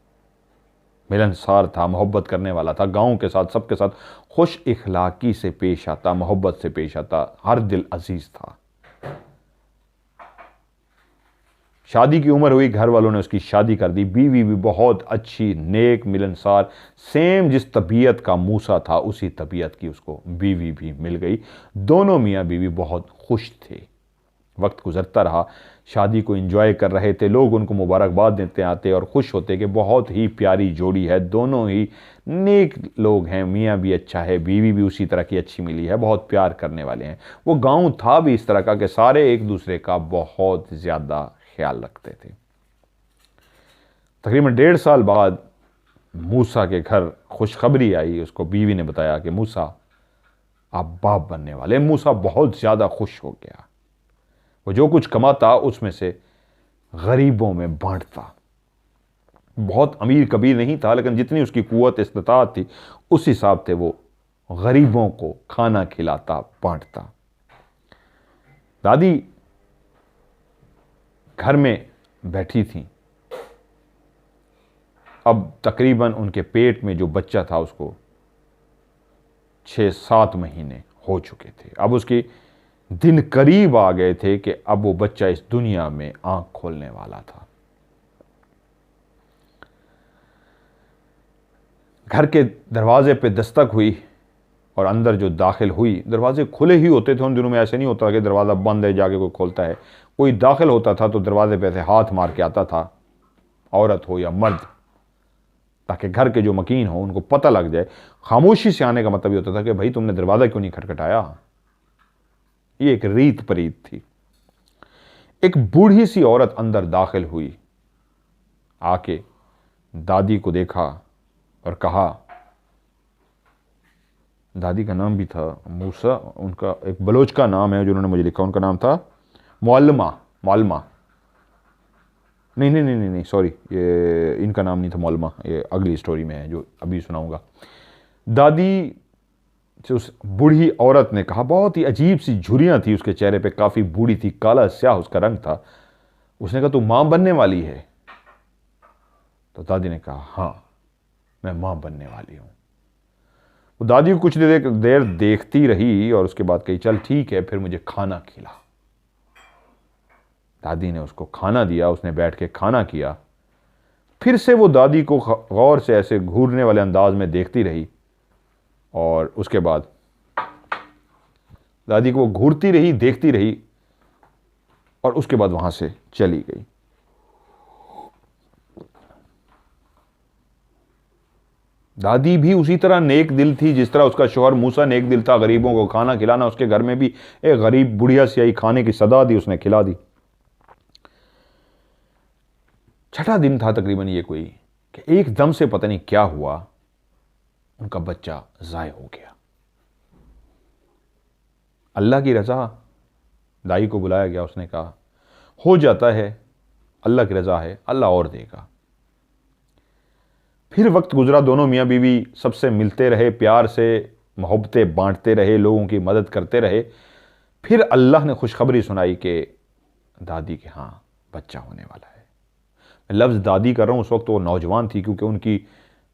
मिलनसार था, मोहब्बत करने वाला था, गाँव के साथ सबके साथ खुश इखलाकी से पेश आता, मोहब्बत से पेश आता, हर दिल अजीज था। शादी की उम्र हुई, घर वालों ने उसकी शादी कर दी। बीवी भी बहुत अच्छी, नेक, मिलनसार, सेम जिस तबीयत का मूसा था उसी तबीयत की उसको बीवी भी मिल गई। दोनों मियाँ बीवी बहुत खुश थे। वक्त गुजरता रहा, शादी को एंजॉय कर रहे थे, लोग उनको मुबारकबाद देते आते और खुश होते कि बहुत ही प्यारी जोड़ी है, दोनों ही नेक लोग हैं, मियाँ भी अच्छा है, बीवी भी उसी तरह की अच्छी मिली है, बहुत प्यार करने वाले हैं। वो गांव था भी इस तरह का कि सारे एक दूसरे का बहुत ज़्यादा ख्याल रखते थे। तकरीबन 1.5 साल बाद मूसा के घर खुशखबरी आई। उसको बीवी ने बताया कि मूसा आप बाप बनने वाले। मूसा बहुत ज़्यादा खुश हो गया। वो जो कुछ कमाता उसमें से गरीबों में बांटता। बहुत अमीर कबीर नहीं था, लेकिन जितनी उसकी कुव्वत इस्तिताअत थी उस हिसाब से वो गरीबों को खाना खिलाता, बांटता। दादी घर में बैठी थी। अब तकरीबन उनके पेट में जो बच्चा था उसको 6-7 महीने हो चुके थे। अब उसके दिन करीब आ गए थे कि अब वो बच्चा इस दुनिया में आंख खोलने वाला था। घर के दरवाजे पे दस्तक हुई और अंदर जो दाखिल हुई, दरवाजे खुले ही होते थे उन दिनों में, ऐसे नहीं होता कि दरवाज़ा बंद है जाके कोई खोलता है। कोई दाखिल होता था तो दरवाजे पे ऐसे हाथ मार के आता था, औरत हो या मर्द, ताकि घर के जो मकीन हो उनको पता लग जाए। खामोशी से आने का मतलब ये होता था कि भाई तुमने दरवाज़ा क्यों नहीं खटखटाया। ये एक रीत परीत थी। एक बूढ़ी सी औरत अंदर दाखिल हुई, आके दादी को देखा और कहा, दादी का नाम भी था मूसा, उनका एक बलोच का नाम है जो उन्होंने मुझे लिखा, उनका नाम था मुअल्लमा। नहीं, सॉरी, ये इनका नाम नहीं था मुअल्लमा, ये अगली स्टोरी में है जो अभी सुनाऊंगा। दादी से उस बूढ़ी औरत ने कहा, बहुत ही अजीब सी झुर्रियां थी उसके चेहरे पे, काफ़ी बूढ़ी थी, काला स्याह उसका रंग था। उसने कहा, तू माँ बनने वाली है? तो दादी ने कहा, हाँ मैं माँ बनने वाली हूँ। वो दादी को कुछ देर देखती रही और उसके बाद कही, चल ठीक है, फिर मुझे खाना खिला। दादी ने उसको खाना दिया, उसने बैठ के खाना किया। फिर से वो दादी को गौर से ऐसे घूरने वाले अंदाज में देखती रही और उसके बाद दादी को वो घूरती रही, देखती रही और उसके बाद वहां से चली गई। दादी भी उसी तरह नेक दिल थी जिस तरह उसका शौहर मूसा नेक दिल था। गरीबों को खाना खिलाना, उसके घर में भी एक गरीब बुढ़िया सी आई, खाने की सदा दी, उसने खिला दी। छठा दिन था तकरीबन ये कोई, कि एकदम से पता नहीं क्या हुआ, उनका बच्चा ज़ाय हो गया। अल्लाह की रज़ा, दाई को बुलाया गया, उसने कहा, हो जाता है, अल्लाह की रज़ा है, अल्लाह और देगा। फिर वक्त गुजरा, दोनों मियाँ बीवी सबसे मिलते रहे, प्यार से मोहब्बतें बांटते रहे, लोगों की मदद करते रहे। फिर अल्लाह ने खुशखबरी सुनाई कि दादी के हाँ बच्चा होने वाला है। मैं लफ्ज़ दादी कर रहा हूँ, उस वक्त वो नौजवान थी, क्योंकि उनकी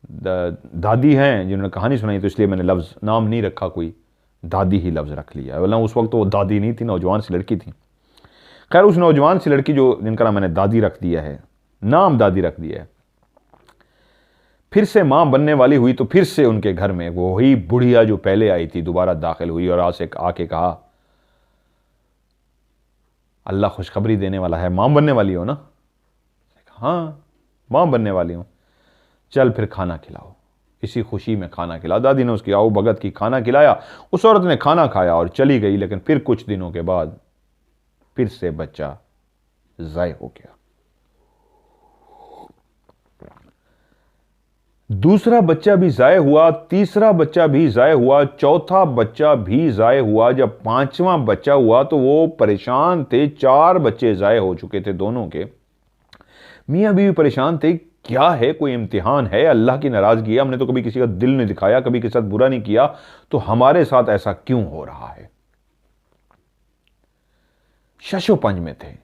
दादी हैं जिन्होंने कहानी सुनाई, तो इसलिए मैंने लफ्ज़ नाम नहीं रखा, कोई दादी ही लफ्ज़ रख लिया, वरना उस वक्त वो दादी नहीं थी, नौजवान सी लड़की थी। खैर, उस नौजवान सी लड़की जो जिनका नाम मैंने दादी रख दिया है, नाम दादी रख दिया है, फिर से माँ बनने वाली हुई। तो फिर से उनके घर में वही बुढ़िया जो पहले आई थी दोबारा दाखिल हुई और आके कहा, अल्लाह खुशखबरी देने वाला है, माँ बनने वाली हो ना? हाँ माँ बनने वाली हूँ। चल फिर खाना खिलाओ, इसी खुशी में खाना खिला। दादी ने उसकी आओ भगत की खाना खिलाया, उस औरत ने खाना खाया और चली गई। लेकिन फिर कुछ दिनों के बाद फिर से बच्चा ज़ाय हो गया। दूसरा बच्चा भी ज़ाय हुआ, तीसरा बच्चा भी ज़ाय हुआ, चौथा बच्चा भी ज़ाय हुआ। जब पांचवां बच्चा हुआ तो वो परेशान थे, 4 बच्चे ज़ाय हो चुके थे दोनों के। मियां बीवी परेशान थे, क्या है, कोई इम्तिहान है, अल्लाह की नाराजगी है, हमने तो कभी किसी का दिल नहीं दिखाया, कभी किसी के साथ बुरा नहीं किया, तो हमारे साथ ऐसा क्यों हो रहा है। शशोपंज में थे,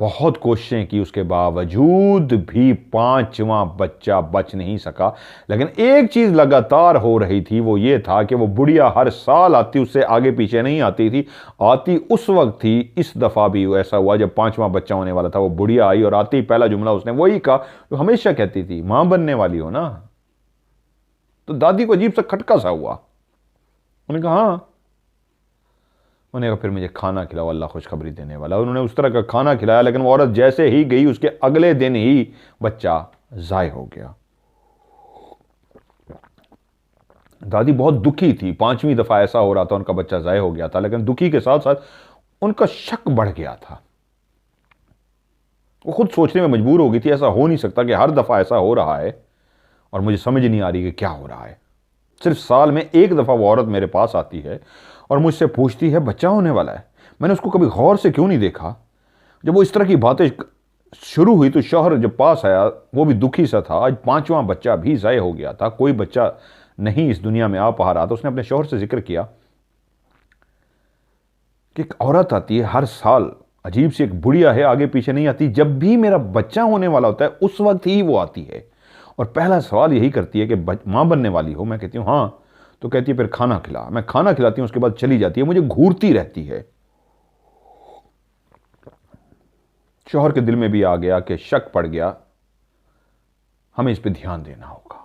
बहुत कोशिशें की, उसके बावजूद भी पांचवां बच्चा बच नहीं सका। लेकिन एक चीज लगातार हो रही थी, वो ये था कि वो बुढ़िया हर साल आती, उससे आगे पीछे नहीं आती थी, आती उस वक्त थी। इस दफा भी ऐसा हुआ जब पांचवां बच्चा होने वाला था, वो बुढ़िया आई और आती पहला जुमला उसने वही कहा जो हमेशा कहती थी, मां बनने वाली हो ना। तो दादी को अजीब सा खटका सा हुआ। उन्होंने कहा हाँ। उन्होंने कहा फिर मुझे खाना खिलाओ, अल्लाह खुशखबरी देने वाला। उन्होंने उस तरह का खाना खिलाया, लेकिन वो औरत जैसे ही गई उसके अगले दिन ही बच्चा ज़ाय हो गया। दादी बहुत दुखी थी, पांचवी दफा ऐसा हो रहा था, उनका बच्चा ज़ाय हो गया था। लेकिन दुखी के साथ साथ उनका शक बढ़ गया था। वो खुद सोचने में मजबूर हो गई थी, ऐसा हो नहीं सकता कि हर दफा ऐसा हो रहा है और मुझे समझ नहीं आ रही कि क्या हो रहा है। सिर्फ साल में एक दफा वो औरत मेरे पास आती है और मुझसे पूछती है बच्चा होने वाला है। मैंने उसको कभी गौर से क्यों नहीं देखा। जब वो इस तरह की बातें शुरू हुई तो शौहर जब पास आया, वो भी दुखी सा था। आज पांचवां बच्चा भी ज़ाय हो गया था, कोई बच्चा नहीं इस दुनिया में आ पा रहा था। उसने अपने शौहर से जिक्र किया कि एक औरत आती है हर साल, अजीब सी एक बुढ़िया है, आगे पीछे नहीं आती, जब भी मेरा बच्चा होने वाला होता है उस वक्त ही वो आती है और पहला सवाल यही करती है कि मां बनने वाली हो। मैं कहती हूं हाँ। तो कहती है फिर खाना खिला। मैं खाना खिलाती हूं, उसके बाद चली जाती है, मुझे घूरती रहती है। शौहर के दिल में भी आ गया कि शक पड़ गया, हमें इस पर ध्यान देना होगा।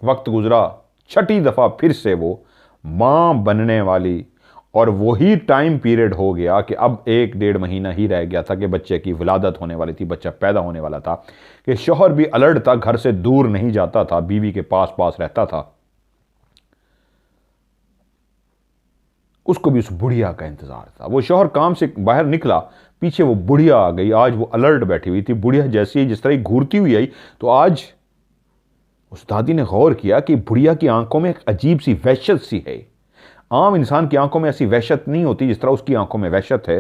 वक्त गुजरा, छठी दफा फिर से वो मां बनने वाली और वही टाइम पीरियड हो गया कि अब 1-1.5 महीना ही रह गया था कि बच्चे की विलादत होने वाली थी, बच्चा पैदा होने वाला था। कि शौहर भी अलर्ट था, घर से दूर नहीं जाता था, बीवी के पास पास रहता था। उसको भी उस बुढ़िया का इंतजार था। वो शौहर काम से बाहर निकला, पीछे वो बुढ़िया आ गई। आज वो अलर्ट बैठी हुई थी। बुढ़िया जैसी ही जिस तरह घूरती हुई आई तो आज उस दादी ने गौर किया कि बुढ़िया की आंखों में एक अजीब सी वहशत सी है। आम इंसान की आंखों में ऐसी वहशत नहीं होती जिस तरह उसकी आंखों में वहशत है।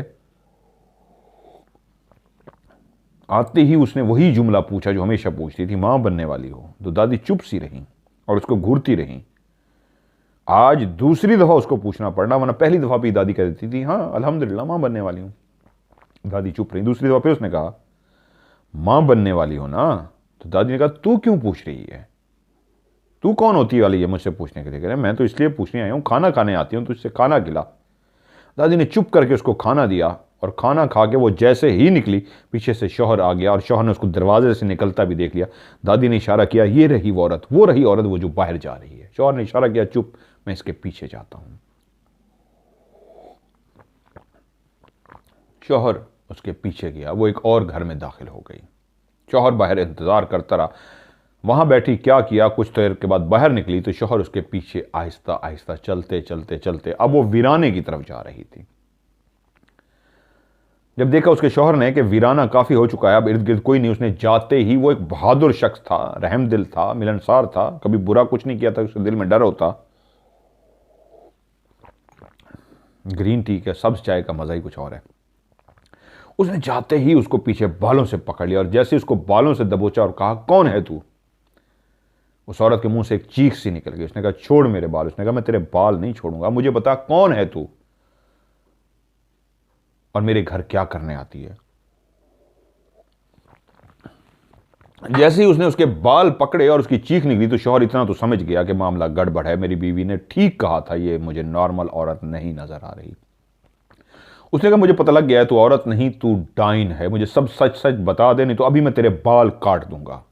आते ही उसने वही जुमला पूछा जो हमेशा पूछती थी, मां बनने वाली हो। तो दादी चुप सी रही और उसको घूरती रही। आज दूसरी दफा उसको पूछना पड़ना, वरना पहली दफा भी दादी कह देती थी हाँ अल्हम्दुलिल्लाह मां बनने वाली हूं। दादी चुप रही। दूसरी दफा फिर उसने कहा मां बनने वाली हो ना। तो दादी ने कहा तू क्यों पूछ रही है, तू कौन होती वाली है मुझसे पूछने के लिए। कह रहे मैं तो इसलिए पूछने आई हूं, खाना खाने आती हूं, तुझसे खाना खिला। दादी ने चुप करके उसको खाना दिया और खाना खा के वो जैसे ही निकली, पीछे से शौहर आ गया और शौहर ने उसको दरवाजे से निकलता भी देख लिया। दादी ने इशारा किया, ये रही वो औरत, वो रही औरत, वो जो बाहर जा रही है। शौहर ने इशारा किया, चुप, मैं इसके पीछे जाता हूं। शौहर उसके पीछे गया, वो एक और घर में दाखिल हो गई। शौहर बाहर इंतजार करता रहा। वहां बैठी क्या किया, कुछ देर के बाद बाहर निकली तो शौहर उसके पीछे आहिस्ता आहिस्ता चलते चलते चलते, अब वो वीराने की तरफ जा रही थी। जब देखा उसके शौहर ने कि वीराना काफी हो चुका है, अब इर्द गिर्द कोई नहीं, उसने जाते ही, वो एक बहादुर शख्स था, रहमदिल था, मिलनसार था, कभी बुरा कुछ नहीं किया था, उसके दिल में डर होता। ग्रीन टी के सब्ज चाय का मजा ही कुछ और है। उसने जाते ही उसको पीछे बालों से पकड़ लिया और जैसे उसको बालों से दबोचा और कहा कौन है तू। उस औरत के मुंह से एक चीख सी निकल गई। उसने कहा छोड़ मेरे बाल। उसने कहा मैं तेरे बाल नहीं छोड़ूंगा, मुझे बता कौन है तू और मेरे घर क्या करने आती है। जैसे ही उसने उसके बाल पकड़े और उसकी चीख निकली तो शौहर इतना तो समझ गया कि मामला गड़बड़ है, मेरी बीवी ने ठीक कहा था, ये मुझे नॉर्मल औरत नहीं नजर आ रही। उसने कहा मुझे पता लग गया है, तू औरत नहीं, तू डाइन है, मुझे सब सच सच बता दे, नहीं तो अभी मैं तेरे बाल काट दूंगा।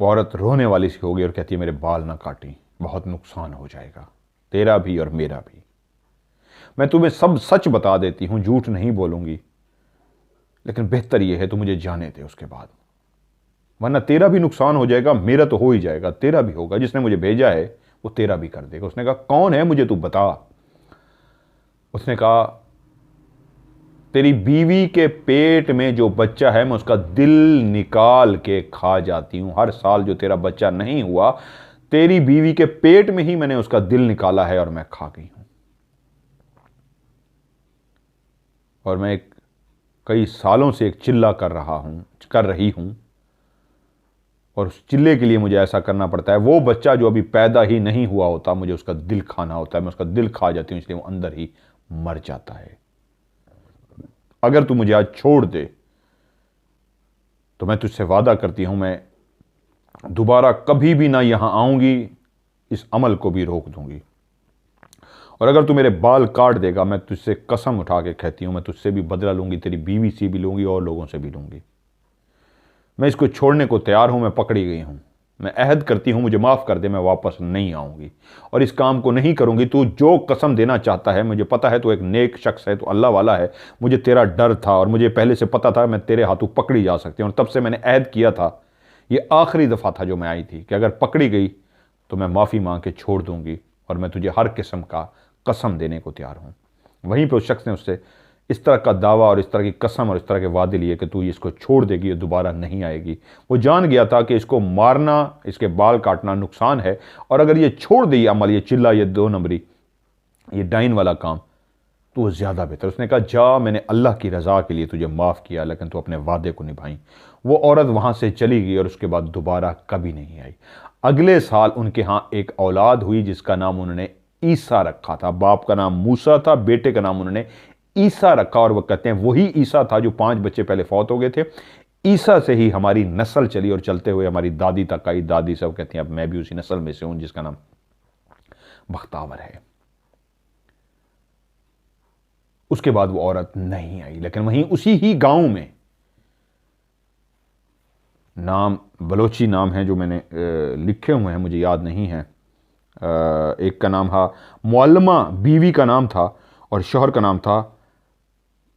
वो औरत रोने वाली सी हो गई और कहती है मेरे बाल ना काटी, बहुत नुकसान हो जाएगा, तेरा भी और मेरा भी। मैं तुम्हें सब सच बता देती हूं, झूठ नहीं बोलूंगी। लेकिन बेहतर यह है तो मुझे जाने दे उसके बाद, वरना तेरा भी नुकसान हो जाएगा, मेरा तो हो ही जाएगा, तेरा भी होगा। जिसने मुझे भेजा है वो तेरा भी कर देगा। उसने कहा कौन है मुझे तू बता। उसने कहा तेरी बीवी के पेट में जो बच्चा है मैं उसका दिल निकाल के खा जाती हूं। हर साल जो तेरा बच्चा नहीं हुआ, तेरी बीवी के पेट में ही मैंने उसका दिल निकाला है और मैं खा गई हूं। और मैं कई सालों से एक चिल्ला कर रही हूं, और उस चिल्ले के लिए मुझे ऐसा करना पड़ता है। वो बच्चा जो अभी पैदा ही नहीं हुआ होता, मुझे उसका दिल खाना होता है, मैं उसका दिल खा जाती हूं, इसलिए वो अंदर ही मर जाता है। अगर तू मुझे आज छोड़ दे तो मैं तुझसे वादा करती हूं, मैं दोबारा कभी भी ना यहां आऊंगी, इस अमल को भी रोक दूंगी। और अगर तू मेरे बाल काट देगा, मैं तुझसे कसम उठा के कहती हूं, मैं तुझसे भी बदला लूंगी, तेरी बीवी से भी लूंगी और लोगों से भी लूंगी। मैं इसको छोड़ने को तैयार हूं, मैं पकड़ी गई हूं, मैं अहद करती हूं, मुझे माफ कर दे, मैं वापस नहीं आऊंगी और इस काम को नहीं करूंगी। तू जो कसम देना चाहता है, मुझे पता है तू एक नेक शख्स है, तू अल्लाह वाला है, मुझे तेरा डर था और मुझे पहले से पता था मैं तेरे हाथों पकड़ी जा सकती हूं। और तब से मैंने अहद किया था, ये आखिरी दफ़ा था जो मैं आई थी, कि अगर पकड़ी गई तो मैं माफ़ी मांग के छोड़ दूंगी और मैं तुझे हर किस्म का कसम देने को तैयार हूँ। वहीं पर उस शख्स ने उससे इस तरह का दावा और इस तरह की कसम और इस तरह के वादे लिए कि तू इसको छोड़ देगी, ये दोबारा नहीं आएगी। वो जान गया था कि इसको मारना, इसके बाल काटना नुकसान है, और अगर ये छोड़ दे ये अमल, ये चिल्ला, ये 2 नंबरी, ये डाइन वाला काम, तो वो ज़्यादा बेहतर। उसने कहा जा, मैंने अल्लाह की रज़ा के लिए तुझे माफ़ किया, लेकिन तू अपने वादे को निभाई। वो औरत वहाँ से चली गई और उसके बाद दोबारा कभी नहीं आई। अगले साल उनके यहाँ एक औलाद हुई जिसका नाम उन्होंने ईसा रखा था। बाप का नाम मूसा था, बेटे का नाम उन्होंने ईसा रखा। और वो कहते हैं वही ईसा था जो 5 बच्चे पहले फौत हो गए थे। ईसा से ही हमारी नस्ल चली और चलते हुए हमारी दादी तक आई। दादी सब कहती हैं अब मैं भी उसी नस्ल में से हूं जिसका नाम बख्तावर है। उसके बाद वो औरत नहीं आई, लेकिन वहीं उसी ही गांव में, नाम बलोची नाम है जो मैंने लिखे हुए हैं, मुझे याद नहीं है। एक का नाम था मुअल्लमा, बीवी का नाम था, और शौहर का नाम था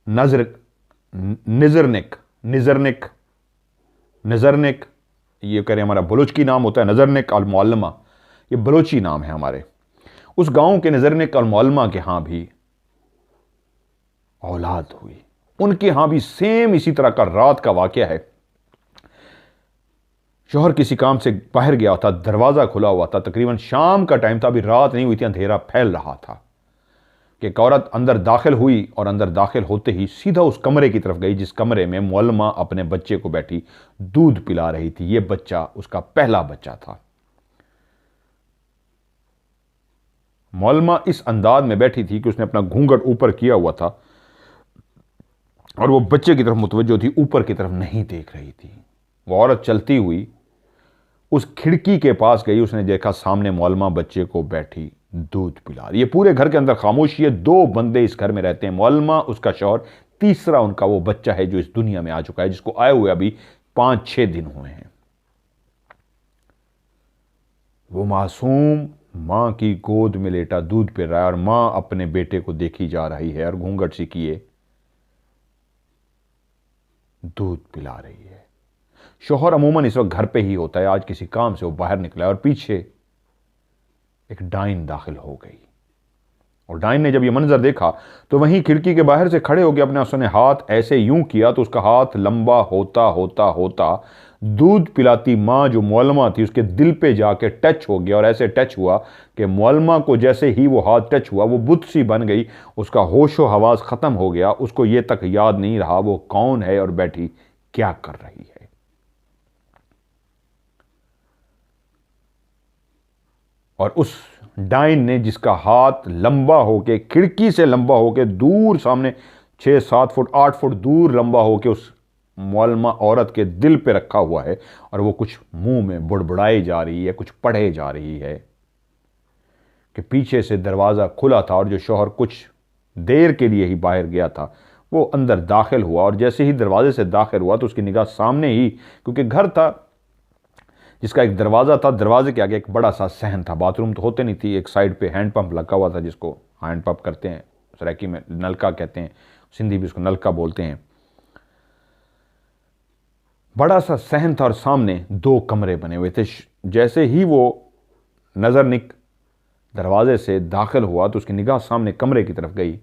निजरनिक। ये कह रहे हमारा बलोची नाम होता है नजरनिक और मुअल्लमा, ये बलोची नाम है हमारे। उस गांव के नजरनिक और मुअल्लमा के यहां भी औलाद हुई। उनके यहां भी सेम इसी तरह का रात का वाकया है। शौहर किसी काम से बाहर गया था, दरवाजा खुला हुआ था, तकरीबन शाम का टाइम था, अभी रात नहीं हुई थी, अंधेरा फैल रहा था कि एक औरत अंदर दाखिल हुई और अंदर दाखिल होते ही सीधा उस कमरे की तरफ गई जिस कमरे में मुअल्लमा अपने बच्चे को बैठी दूध पिला रही थी। यह बच्चा उसका पहला बच्चा था। मुअल्लमा इस अंदाज में बैठी थी कि उसने अपना घूंघट ऊपर किया हुआ था और वो बच्चे की तरफ मुतवज्जो थी, ऊपर की तरफ नहीं देख रही थी। वो औरत चलती हुई उस खिड़की के पास गई, उसने देखा सामने मुअल्लमा बच्चे को बैठी दूध पिला रही है। पूरे घर के अंदर खामोशी है। 2 बंदे इस घर में रहते हैं, मुअल्लमा, उसका शौहर, तीसरा उनका वो बच्चा है जो इस दुनिया में आ चुका है, जिसको आए हुए अभी 5-6 दिन हुए हैं। वो मासूम मां की गोद में लेटा दूध पी रहा है और मां अपने बेटे को देखी जा रही है और घूंघट सी किए दूध पिला रही है। शौहर अमूमन इस वक्त घर पे ही होता है, आज किसी काम से वो बाहर निकला और पीछे एक डाइन दाखिल हो गई। और डाइन ने जब ये मंजर देखा तो वहीं खिड़की के बाहर से खड़े होकर अपने उसने हाथ ऐसे यूं किया तो उसका हाथ लंबा होता होता होता दूध पिलाती मां जो मुअल्लमा थी उसके दिल पे जाके टच हो गया। और ऐसे टच हुआ कि मुअल्लमा को जैसे ही वो हाथ टच हुआ वो बुत सी बन गई, उसका होशो हवास खत्म हो गया। उसको ये तक याद नहीं रहा वो कौन है और बैठी क्या कर रही है। और उस डाइन ने जिसका हाथ लंबा होके, खिड़की से लंबा होके दूर सामने 6-7 फुट 8 फुट दूर लंबा होके उस मुअल्लमा औरत के दिल पे रखा हुआ है और वो कुछ मुंह में बुड़बुड़ाई जा रही है, कुछ पढ़े जा रही है कि पीछे से दरवाज़ा खुला था और जो शौहर कुछ देर के लिए ही बाहर गया था वो अंदर दाखिल हुआ। और जैसे ही दरवाजे से दाखिल हुआ तो उसकी निगाह सामने ही, क्योंकि घर था जिसका एक दरवाज़ा था, दरवाजे के आगे एक बड़ा सा सहन था, बाथरूम तो होते नहीं थी, एक साइड पे हैंड पंप लगा हुआ था जिसको हैंड पंप करते हैं, सराइकी में नलका कहते हैं, सिंधी भी उसको नलका बोलते हैं। बड़ा सा सहन था और सामने दो कमरे बने हुए थे। जैसे ही वो नजर दरवाजे से दाखिल हुआ तो उसकी निगाह सामने कमरे की तरफ गई।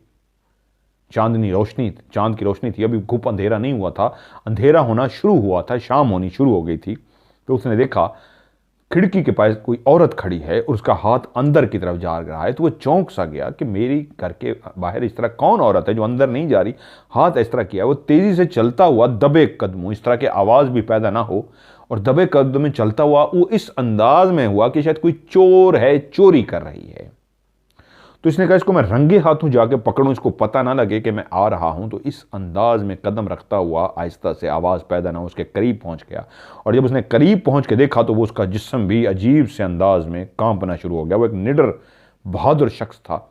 चांद की रोशनी थी, अभी घुप अंधेरा नहीं हुआ था, अंधेरा होना शुरू हुआ था, शाम होनी शुरू हो गई थी। तो उसने देखा खिड़की के पास कोई औरत खड़ी है और उसका हाथ अंदर की तरफ जा रहा है। तो वो चौंक सा गया कि मेरी घर के बाहर इस तरह कौन औरत है जो अंदर नहीं जा रही, हाथ इस तरह किया। वो तेजी से चलता हुआ दबे कदमों, इस तरह के आवाज भी पैदा ना हो, और दबे कदम में चलता हुआ वो इस अंदाज में हुआ कि शायद कोई चोर है, चोरी कर रही है। तो इसने कहा इसको मैं रंगे हाथों जाके पकड़ूं, इसको पता ना लगे कि मैं आ रहा हूं। तो इस अंदाज में कदम रखता हुआ आहिस्ता से, आवाज पैदा ना हो, उसके करीब पहुंच गया। और जब उसने करीब पहुंच के देखा तो वो उसका जिस्म भी अजीब से अंदाज में कांपना शुरू हो गया। वो एक निडर बहादुर शख्स था।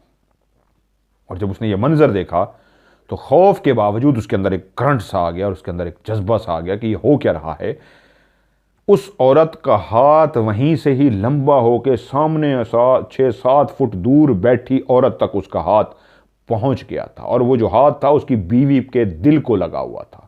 और जब उसने ये मंजर देखा तो खौफ के बावजूद उसके अंदर एक करंट सा आ गया और उसके अंदर एक जज्बा सा आ गया कि ये हो क्या रहा है। उस औरत का हाथ वहीं से ही लंबा होकर सामने 6-7 फुट दूर बैठी औरत तक उसका हाथ पहुंच गया था। और वो जो हाथ था उसकी बीवी के दिल को लगा हुआ था।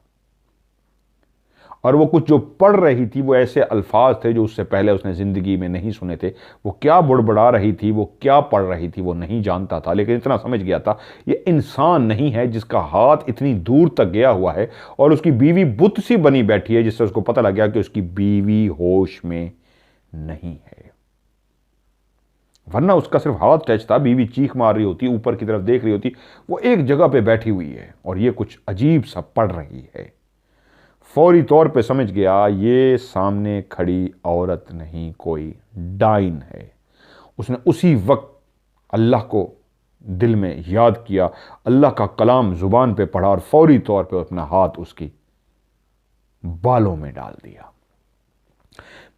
और वो कुछ जो पढ़ रही थी वो ऐसे अल्फाज थे जो उससे पहले उसने जिंदगी में नहीं सुने थे। वो क्या बुड़बुड़ा रही थी, वो क्या पढ़ रही थी, वो नहीं जानता था, लेकिन इतना समझ गया था ये इंसान नहीं है जिसका हाथ इतनी दूर तक गया हुआ है और उसकी बीवी बुत सी बनी बैठी है, जिससे उसको पता लग गया कि उसकी बीवी होश में नहीं है। वरना उसका सिर्फ हाथ टच था, बीवी चीख मार रही होती, ऊपर की तरफ देख रही होती। वो एक जगह पे बैठी हुई है और ये कुछ अजीब सा पढ़ रही है। फौरी तौर पे समझ गया ये सामने खड़ी औरत नहीं, कोई डाइन है। उसने उसी वक्त अल्लाह को दिल में याद किया, अल्लाह का कलाम जुबान पे पढ़ा और फौरी तौर पे अपना हाथ उसकी बालों में डाल दिया।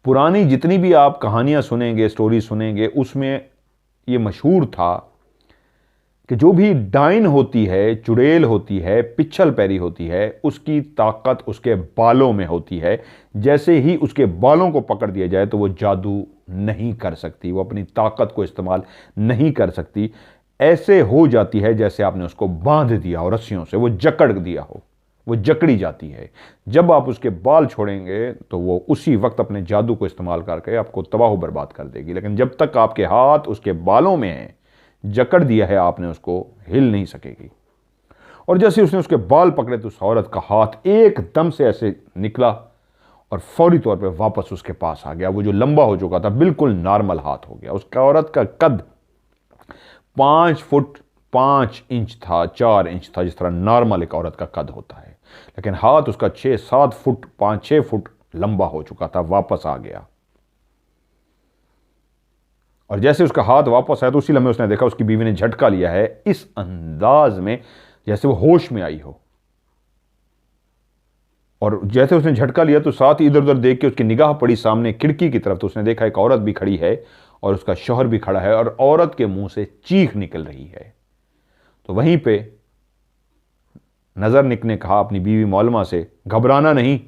पुरानी जितनी भी आप कहानियां सुनेंगे, स्टोरी सुनेंगे, उसमें ये मशहूर था कि जो भी डाइन होती है, चुड़ैल होती है, पिच्छल पैरी होती है, उसकी ताकत उसके बालों में होती है। जैसे ही उसके बालों को पकड़ दिया जाए तो वो जादू नहीं कर सकती, वो अपनी ताकत को इस्तेमाल नहीं कर सकती। ऐसे हो जाती है जैसे आपने उसको बांध दिया हो रस्सियों से, वो जकड़ दिया हो, वो जकड़ी जाती है। जब आप उसके बाल छोड़ेंगे तो वो उसी वक्त अपने जादू को इस्तेमाल करके आपको तबाह बर्बाद कर देगी। लेकिन जब तक आपके हाथ उसके बालों में हैं, जकड़ दिया है आपने उसको, हिल नहीं सकेगी। और जैसे उसने उसके बाल पकड़े तो उस औरत का हाथ एकदम से ऐसे निकला और फौरी तौर पे वापस उसके पास आ गया। वो जो लंबा हो चुका था बिल्कुल नॉर्मल हाथ हो गया। उसका औरत का कद 5 फुट 5 इंच था, 4 इंच था, जिस तरह नॉर्मल एक औरत का कद होता है। लेकिन हाथ उसका 6-7 फुट 5-6 फुट लंबा हो चुका था, वापस आ गया। और जैसे उसका हाथ वापस आया तो उसी लम्हे उसने देखा उसकी बीवी ने झटका लिया है इस अंदाज में जैसे वो होश में आई हो। और जैसे उसने झटका लिया तो साथ ही इधर उधर देख के उसकी निगाह पड़ी सामने खिड़की की तरफ, तो उसने देखा एक औरत भी खड़ी है और उसका शौहर भी खड़ा है और औरत के मुंह से चीख निकल रही है। तो वहीं पे नजर निक ने कहा अपनी बीवी मौलमा से, घबराना नहीं,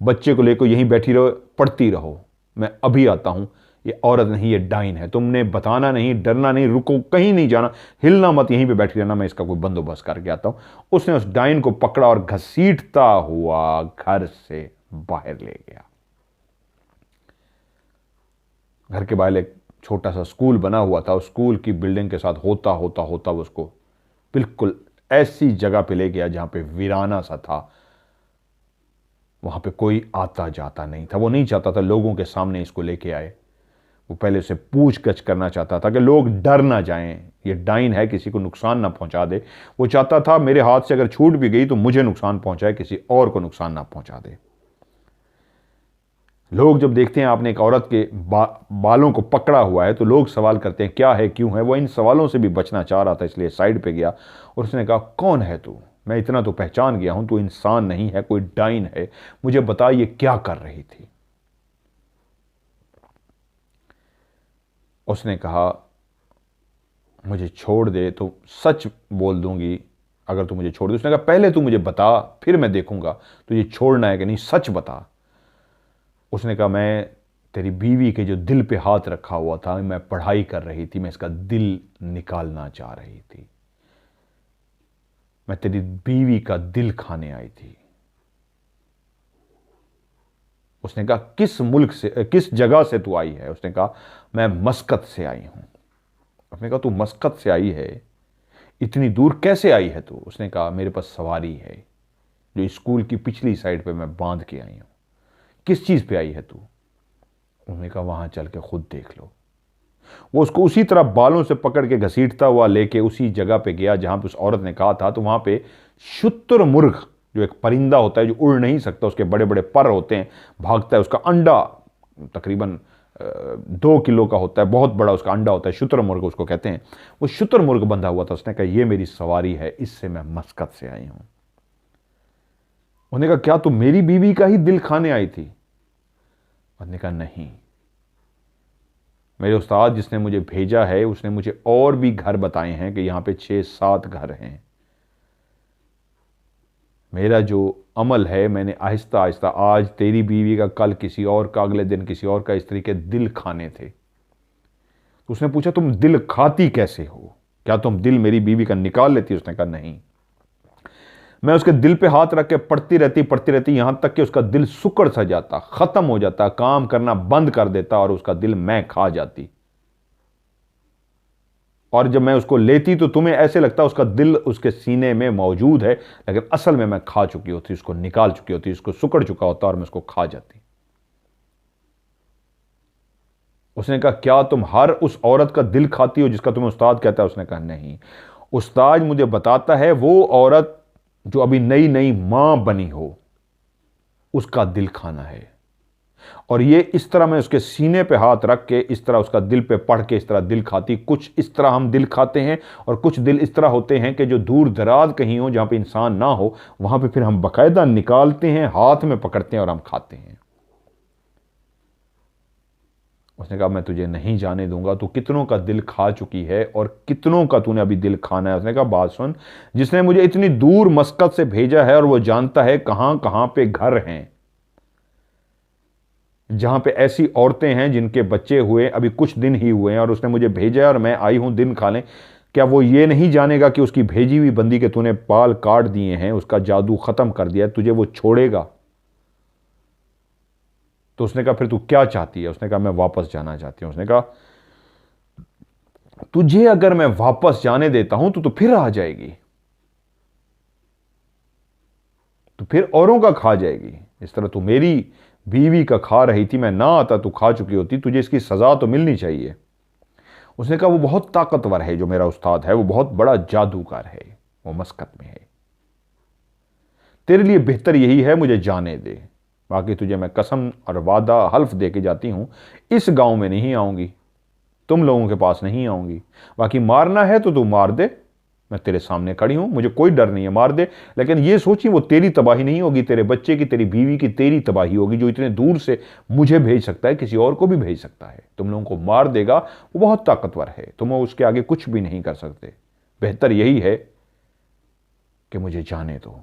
बच्चे को लेकर यहीं बैठी रहो, पढ़ती रहो, मैं अभी आता हूं। ये औरत नहीं, ये डाइन है, तुमने बताना नहीं, डरना नहीं, रुको, कहीं नहीं जाना, हिलना मत, यहीं पे बैठी रहना, मैं इसका कोई बंदोबस्त करके आता हूं। उसने उस डाइन को पकड़ा और घसीटता हुआ घर से बाहर ले गया। घर के बाहर एक छोटा सा स्कूल बना हुआ था, उस स्कूल की बिल्डिंग के साथ होता होता होता उसको बिल्कुल ऐसी जगह पे ले गया जहां पे वीराना सा था, वहां पे कोई आता जाता नहीं था। वो नहीं चाहता था लोगों के सामने इसको लेके आए। वो पहले उसे पूछगछ करना चाहता था कि लोग डर ना जाएं, ये डाइन है, किसी को नुकसान ना पहुंचा दे। वो चाहता था मेरे हाथ से अगर छूट भी गई तो मुझे नुकसान पहुंचाए, किसी और को नुकसान ना पहुंचा दे। लोग जब देखते हैं आपने एक औरत के बालों को पकड़ा हुआ है तो लोग सवाल करते हैं क्या है, क्यों है। वो इन सवालों से भी बचना चाह रहा था, इसलिए साइड पे गया और उसने कहा कौन है तू, मैं इतना तो पहचान गया हूं, तू इंसान नहीं है, कोई डाइन है, मुझे बता ये क्या कर रही थी। उसने कहा मुझे छोड़ दे तो सच बोल दूंगी, अगर तू मुझे छोड़ दे। उसने कहा पहले तू मुझे बता, फिर मैं देखूंगा तुझे छोड़ना है कि नहीं, सच बता। उसने कहा मैं तेरी बीवी के जो दिल पे हाथ रखा हुआ था, मैं पढ़ाई कर रही थी, मैं इसका दिल निकालना चाह रही थी, मैं तेरी बीवी का दिल खाने आई थी। उसने कहा किस मुल्क से, किस जगह से तू आई है? उसने कहा मैं मस्कत से आई हूं। उसने कहा तू मस्कत से आई है, इतनी दूर कैसे आई है तू? उसने कहा मेरे पास सवारी है जो स्कूल की पिछली साइड पे मैं बांध के आई हूं। किस चीज पे आई है तू? उन्होंने कहा वहां चल के खुद देख लो। वो उसको उसी तरह बालों से पकड़ के घसीटता हुआ लेके उसी जगह पे गया जहां पे उस औरत ने कहा था। तो वहां पे शुतुरमुर्ग, जो एक परिंदा होता है जो उड़ नहीं सकता, उसके बड़े बड़े पर होते हैं, भागता है, उसका अंडा तकरीबन 2 किलो का होता है, बहुत बड़ा उसका अंडा होता है, शुतुरमुर्ग उसको कहते हैं। वो शुतुरमुर्ग बंधा हुआ था। उसने कहा ये मेरी सवारी है, इससे मैं मस्कत से आई हूं। उन्होंने कहा क्या तुम मेरी बीवी का ही दिल खाने आई थी? उसने कहा नहीं, मेरे उस्ताद जिसने मुझे भेजा है उसने मुझे और भी घर बताए हैं कि यहां पे 6-7 घर हैं। मेरा जो अमल है, मैंने आहिस्ता आहिस्ता आज तेरी बीवी का, कल किसी और का, अगले दिन किसी और का, इस तरीके दिल खाने थे। तो उसने पूछा तुम दिल खाती कैसे हो? क्या तुम दिल मेरी बीवी का निकाल लेती? उसने कहा नहीं, मैं उसके दिल पे हाथ रख के पढ़ती रहती यहां तक कि उसका दिल सुकड़ सा जाता, खत्म हो जाता, काम करना बंद कर देता और उसका दिल मैं खा जाती। और जब मैं उसको लेती तो तुम्हें ऐसे लगता उसका दिल उसके सीने में मौजूद है, लेकिन असल में मैं खा चुकी होती, उसको निकाल चुकी होती, उसको सुकड़ चुका होता और मैं उसको खा जाती। उसने कहा क्या तुम हर उस औरत का दिल खाती हो जिसका तुम्हें उस्ताद कहता है? उसने कहा नहीं, उस्ताद मुझे बताता है वो औरत जो अभी नई नई मां बनी हो उसका दिल खाना है। और ये इस तरह मैं उसके सीने पे हाथ रख के इस तरह उसका दिल पे पढ़ के इस तरह दिल खाती। कुछ इस तरह हम दिल खाते हैं और कुछ दिल इस तरह होते हैं कि जो दूर दराज कहीं हो, जहां पे इंसान ना हो, वहां पे फिर हम बकायदा निकालते हैं, हाथ में पकड़ते हैं और हम खाते हैं। उसने कहा मैं तुझे नहीं जाने दूंगा, तू कितनों का दिल खा चुकी है और कितनों का तूने अभी दिल खाना है। उसने कहा बात सुन, जिसने मुझे इतनी दूर मस्कत से भेजा है और वो जानता है कहां कहां पे घर हैं, जहां पे ऐसी औरतें हैं जिनके बच्चे हुए अभी कुछ दिन ही हुए हैं, और उसने मुझे भेजा है और मैं आई हूं दिन खा लें, क्या वो ये नहीं जानेगा कि उसकी भेजी हुई बंदी के तूने बाल काट दिए हैं, उसका जादू खत्म कर दिया, तुझे वो छोड़ेगा? तो उसने कहा फिर तू क्या चाहती है? उसने कहा मैं वापस जाना चाहती हूं। उसने कहा तुझे अगर मैं वापस जाने देता हूं तो फिर आ जाएगी, तो फिर औरों का खा जाएगी। इस तरह तू मेरी बीवी का खा रही थी, मैं ना आता तो खा चुकी होती, तुझे इसकी सजा तो मिलनी चाहिए। उसने कहा वो बहुत ताकतवर है जो मेरा उस्ताद है, वो बहुत बड़ा जादूगर है, वो मस्कत में है, तेरे लिए बेहतर यही है मुझे जाने दे, बाकी तुझे मैं कसम और वादा हल्फ दे के जाती हूं, इस गांव में नहीं आऊंगी, तुम लोगों के पास नहीं आऊंगी, बाकी मारना है तो तू मार दे, मैं तेरे सामने खड़ी हूं, मुझे कोई डर नहीं है, मार दे। लेकिन ये सोची वो तेरी तबाही नहीं होगी, तेरे बच्चे की, तेरी बीवी की, तेरी तबाही होगी। जो इतने दूर से मुझे भेज सकता है किसी और को भी भेज सकता है, तुम लोगों को मार देगा, वो बहुत ताकतवर है, तुम उसके आगे कुछ भी नहीं कर सकते, बेहतर यही है कि मुझे जाने दो,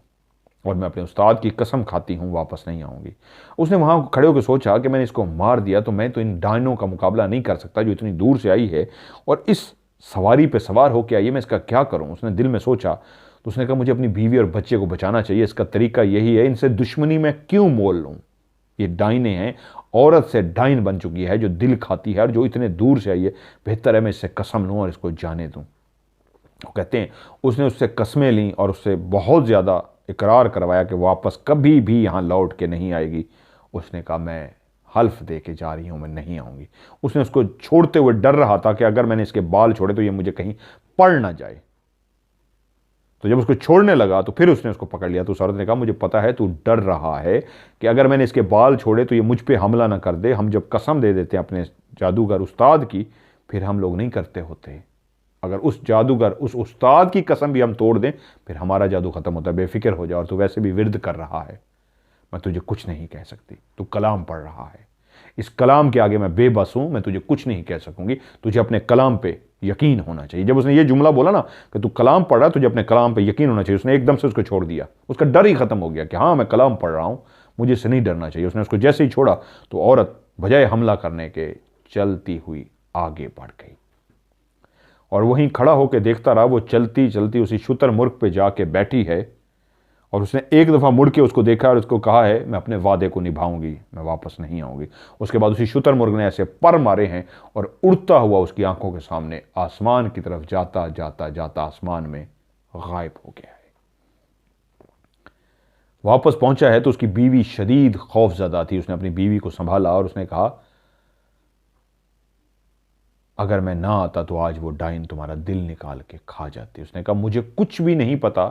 और मैं अपने उस्ताद की कसम खाती हूं वापस नहीं आऊंगी। उसने वहां खड़े होकर सोचा कि मैंने इसको मार दिया तो मैं तो इन डायनों का मुकाबला नहीं कर सकता जो इतनी दूर से आई है और इस सवारी पे सवार होकर आई है, मैं इसका क्या करूं? उसने दिल में सोचा। तो उसने कहा मुझे अपनी बीवी और बच्चे को बचाना चाहिए, इसका तरीका यही है, इनसे दुश्मनी मैं क्यों मोल लूं? ये डाइने हैं, औरत से डाइन बन चुकी है जो दिल खाती है और जो इतने दूर से आई है, बेहतर है मैं इससे कसम लूं और इसको जाने दूं। वो कहते हैं उसने उससे कस्में ली और उससे बहुत ज़्यादा इकरार करवाया कि वापस कभी भी यहाँ लौट के नहीं आएगी। उसने कहा मैं हल्फ दे के जा रही हूँ, मैं नहीं आऊँगी। उसने उसको छोड़ते हुए डर रहा था कि अगर मैंने इसके बाल छोड़े तो ये मुझे कहीं पड़ ना जाए। तो जब उसको छोड़ने लगा तो फिर उसने उसको पकड़ लिया। तो उस औरत ने कहा मुझे पता है तू डर रहा है कि अगर मैंने इसके बाल छोड़े तो ये मुझ पर हमला ना कर दे। हम जब कसम दे देते हैं अपने जादूगर उस्ताद की, फिर हम लोग नहीं करते होते। अगर उस जादूगर उस उस्ताद की कसम भी हम तोड़ दें फिर हमारा जादू खत्म होता है। बेफिक्र हो जा, और तू वैसे भी विर्द कर रहा है, मैं तुझे कुछ नहीं कह सकती। तू कलाम पढ़ रहा है, इस कलाम के आगे मैं बेबस हूं, मैं तुझे कुछ नहीं कह सकूंगी। तुझे अपने कलाम पे यकीन होना चाहिए। जब उसने ये जुमला बोला ना कि तू कलाम पढ़ रहा, तुझे अपने कलाम पे यकीन होना चाहिए, उसने एकदम से उसको छोड़ दिया। उसका डर ही खत्म हो गया कि हाँ मैं कलाम पढ़ रहा हूं, मुझे इससे नहीं डरना चाहिए। उसने उसको जैसे ही छोड़ा तो औरत बजाय हमला करने के चलती हुई आगे बढ़ गई और वहीं खड़ा होकर देखता रहा। वो चलती चलती उसी शुतुरमुर्ग पे जाके बैठी है और उसने एक दफ़ा मुड़ के उसको देखा और उसको कहा है मैं अपने वादे को निभाऊंगी, मैं वापस नहीं आऊंगी। उसके बाद उसी शुतुरमुर्ग ने ऐसे पर मारे हैं और उड़ता हुआ उसकी आंखों के सामने आसमान की तरफ जाता जाता जाता आसमान में गायब हो गया है। वापस पहुंचा है तो उसकी बीवी शदीद खौफजदा थी। उसने अपनी बीवी को संभाला और उसने कहा अगर मैं ना आता तो आज वो डाइन तुम्हारा दिल निकाल के खा जाती। उसने कहा मुझे कुछ भी नहीं पता,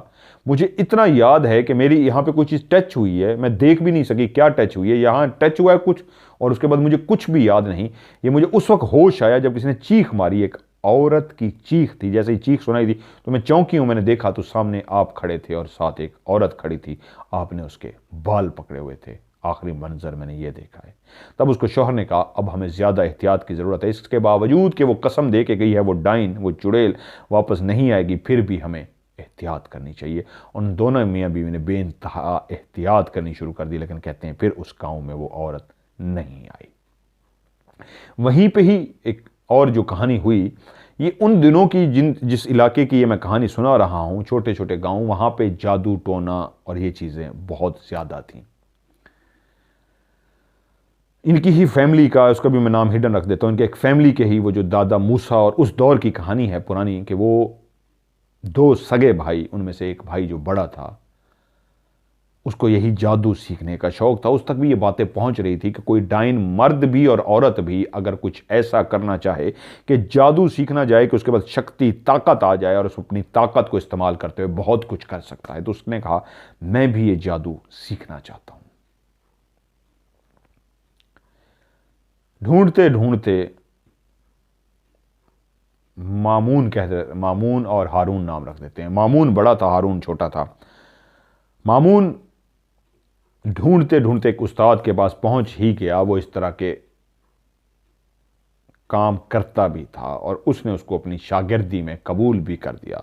मुझे इतना याद है कि मेरी यहाँ पे कोई चीज़ टच हुई है, मैं देख भी नहीं सकी क्या टच हुई है, यहाँ टच हुआ है कुछ, और उसके बाद मुझे कुछ भी याद नहीं। ये मुझे उस वक्त होश आया जब किसी ने चीख मारी, एक औरत की चीख थी, जैसे ही चीख सुनाई थी तो मैं चौंकी हूँ, मैंने देखा तो सामने आप खड़े थे और साथ एक औरत खड़ी थी, आपने उसके बाल पकड़े हुए थे। आखिरी मंजर मैंने ये देखा है। तब उसको शौहर ने कहा अब हमें ज़्यादा एहतियात की ज़रूरत है, इसके बावजूद कि वो कसम दे के गई है वो डाइन, वो चुड़ैल वापस नहीं आएगी, फिर भी हमें एहतियात करनी चाहिए। उन दोनों मियाँ बीवी ने बेइंतहा एहतियात करनी शुरू कर दी, लेकिन कहते हैं फिर उस गाँव में वो औरत नहीं आई। वहीं पर ही एक और जो कहानी हुई, ये उन दिनों की जिस इलाके की ये मैं कहानी सुना रहा हूँ, छोटे छोटे गाँव, वहाँ पे जादू टोना और ये चीज़ें बहुत ज़्यादा थीं। इनकी ही फैमिली का, उसका भी मैं नाम हिडन रख देता हूँ, इनके एक फैमिली के ही वो जो दादा मूसा, और उस दौर की कहानी है पुरानी कि वो दो सगे भाई, उनमें से एक भाई जो बड़ा था उसको यही जादू सीखने का शौक था। उस तक भी ये बातें पहुंच रही थी कि कोई डाइन मर्द भी और औरत भी अगर कुछ ऐसा करना चाहे कि जादू सीखना जाए कि उसके बाद शक्ति ताकत आ जाए और उस अपनी ताकत को इस्तेमाल करते हुए बहुत कुछ कर सकता है, तो उसने कहा मैं भी ये जादू सीखना चाहता हूं। ढूंढते ढूंढते मामून और हारून नाम रख देते हैं। मामून बड़ा था, हारून छोटा था। मामून ढूंढते ढूंढते एक उस्ताद के पास पहुंच ही गया। वो इस तरह के काम करता भी था और उसने उसको अपनी शागिर्दी में कबूल भी कर दिया।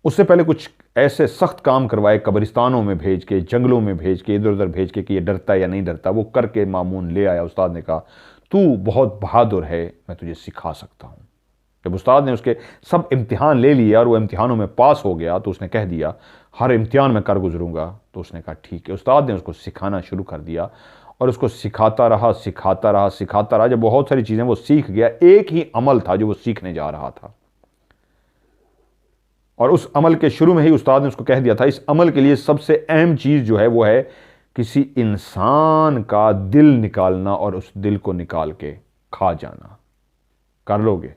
उससे पहले कुछ ऐसे सख्त काम करवाए, कब्रिस्तानों में भेज के, जंगलों में भेज के, इधर उधर भेज के कि ये डरता या नहीं डरता। वो करके मामून ले आया। उस्ताद ने कहा तू बहुत बहादुर है, मैं तुझे सिखा सकता हूँ। जब उस्ताद ने उसके सब इम्तिहान ले लिया और वो इम्तिहानों में पास हो गया तो उसने कह दिया हर इम्तिहान में कर गुजरूंगा। तो उसने कहा ठीक है। उस्ताद ने उसको सिखाना शुरू कर दिया और उसको सिखाता रहा सिखाता रहा सिखाता रहा। जब बहुत सारी चीज़ें वो सीख गया, एक ही अमल था जो वो सीखने जा रहा था, और उस अमल के शुरू में ही उस्ताद ने उसको कह दिया था इस अमल के लिए सबसे अहम चीज़ जो है वो है किसी इंसान का दिल निकालना और उस दिल को निकाल के खा जाना। कर लोगे?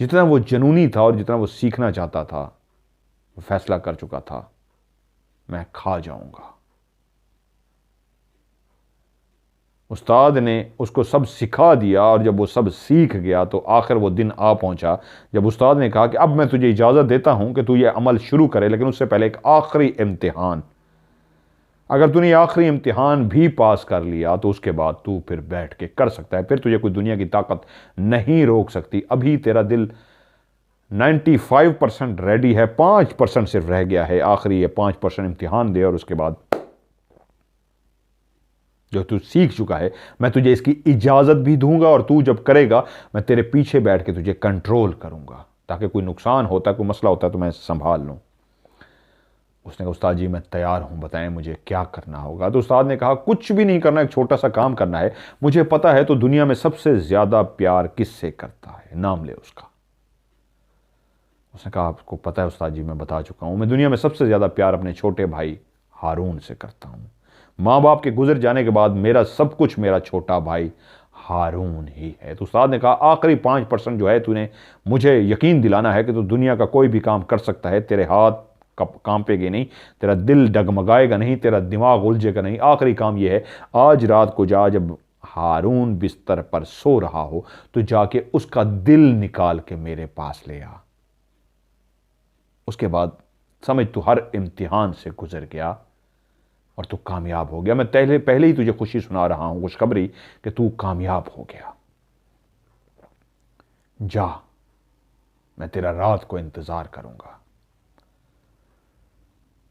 जितना वो जुनूनी था और जितना वो सीखना चाहता था, वो फैसला कर चुका था मैं खा जाऊंगा। उस्ताद ने उसको सब सिखा दिया और जब वो सब सीख गया तो आखिर वो दिन आ पहुंचा जब उस्ताद ने कहा कि अब मैं तुझे इजाज़त देता हूं कि तू ये अमल शुरू करे, लेकिन उससे पहले एक आखिरी इम्तिहान, अगर तूने आखिरी इम्तिहान भी पास कर लिया तो उसके बाद तू फिर बैठ के कर सकता है, फिर तुझे कोई दुनिया की ताकत नहीं रोक सकती। अभी तेरा दिल 95% रेडी है, 5% सिर्फ रह गया है। आखिरी ये 5% इम्तिहान दे और उसके बाद जो तू सीख चुका है मैं तुझे इसकी इजाज़त भी दूंगा और तू जब करेगा मैं तेरे पीछे बैठ के तुझे कंट्रोल करूंगा, ताकि कोई नुकसान होता, कोई मसला होता तो मैं संभाल लूं। उसने कहा उस्ताद जी मैं तैयार हूं, बताएं मुझे क्या करना होगा। तो उस्ताद ने कहा कुछ भी नहीं करना, एक छोटा सा काम करना है। मुझे पता है तो दुनिया में सबसे ज़्यादा प्यार किससे करता है, नाम ले उसका। उसने कहा आपको पता है उस्ताद जी, मैं बता चुका हूं, मैं दुनिया में सबसे ज़्यादा प्यार अपने छोटे भाई हारून से करता हूं। माँ बाप के गुजर जाने के बाद मेरा सब कुछ मेरा छोटा भाई हारून ही है। तो उस्ताद ने कहा आखिरी 5% जो है तूने मुझे यकीन दिलाना है कि तू दुनिया का कोई भी काम कर सकता है, तेरे हाथ कांपेगे नहीं, तेरा दिल डगमगाएगा नहीं, तेरा दिमाग उलझेगा नहीं। आखिरी काम यह है आज रात को जा, जब हारून बिस्तर पर सो रहा हो तो जाके उसका दिल निकाल के मेरे पास ले आ। उसके बाद समझ तू हर इम्तिहान से गुजर गया और तू कामयाब हो गया। मैं पहले ही तुझे खुशी सुना रहा हूं, खुशखबरी कि तू कामयाब हो गया। जा, मैं तेरा रात को इंतजार करूंगा।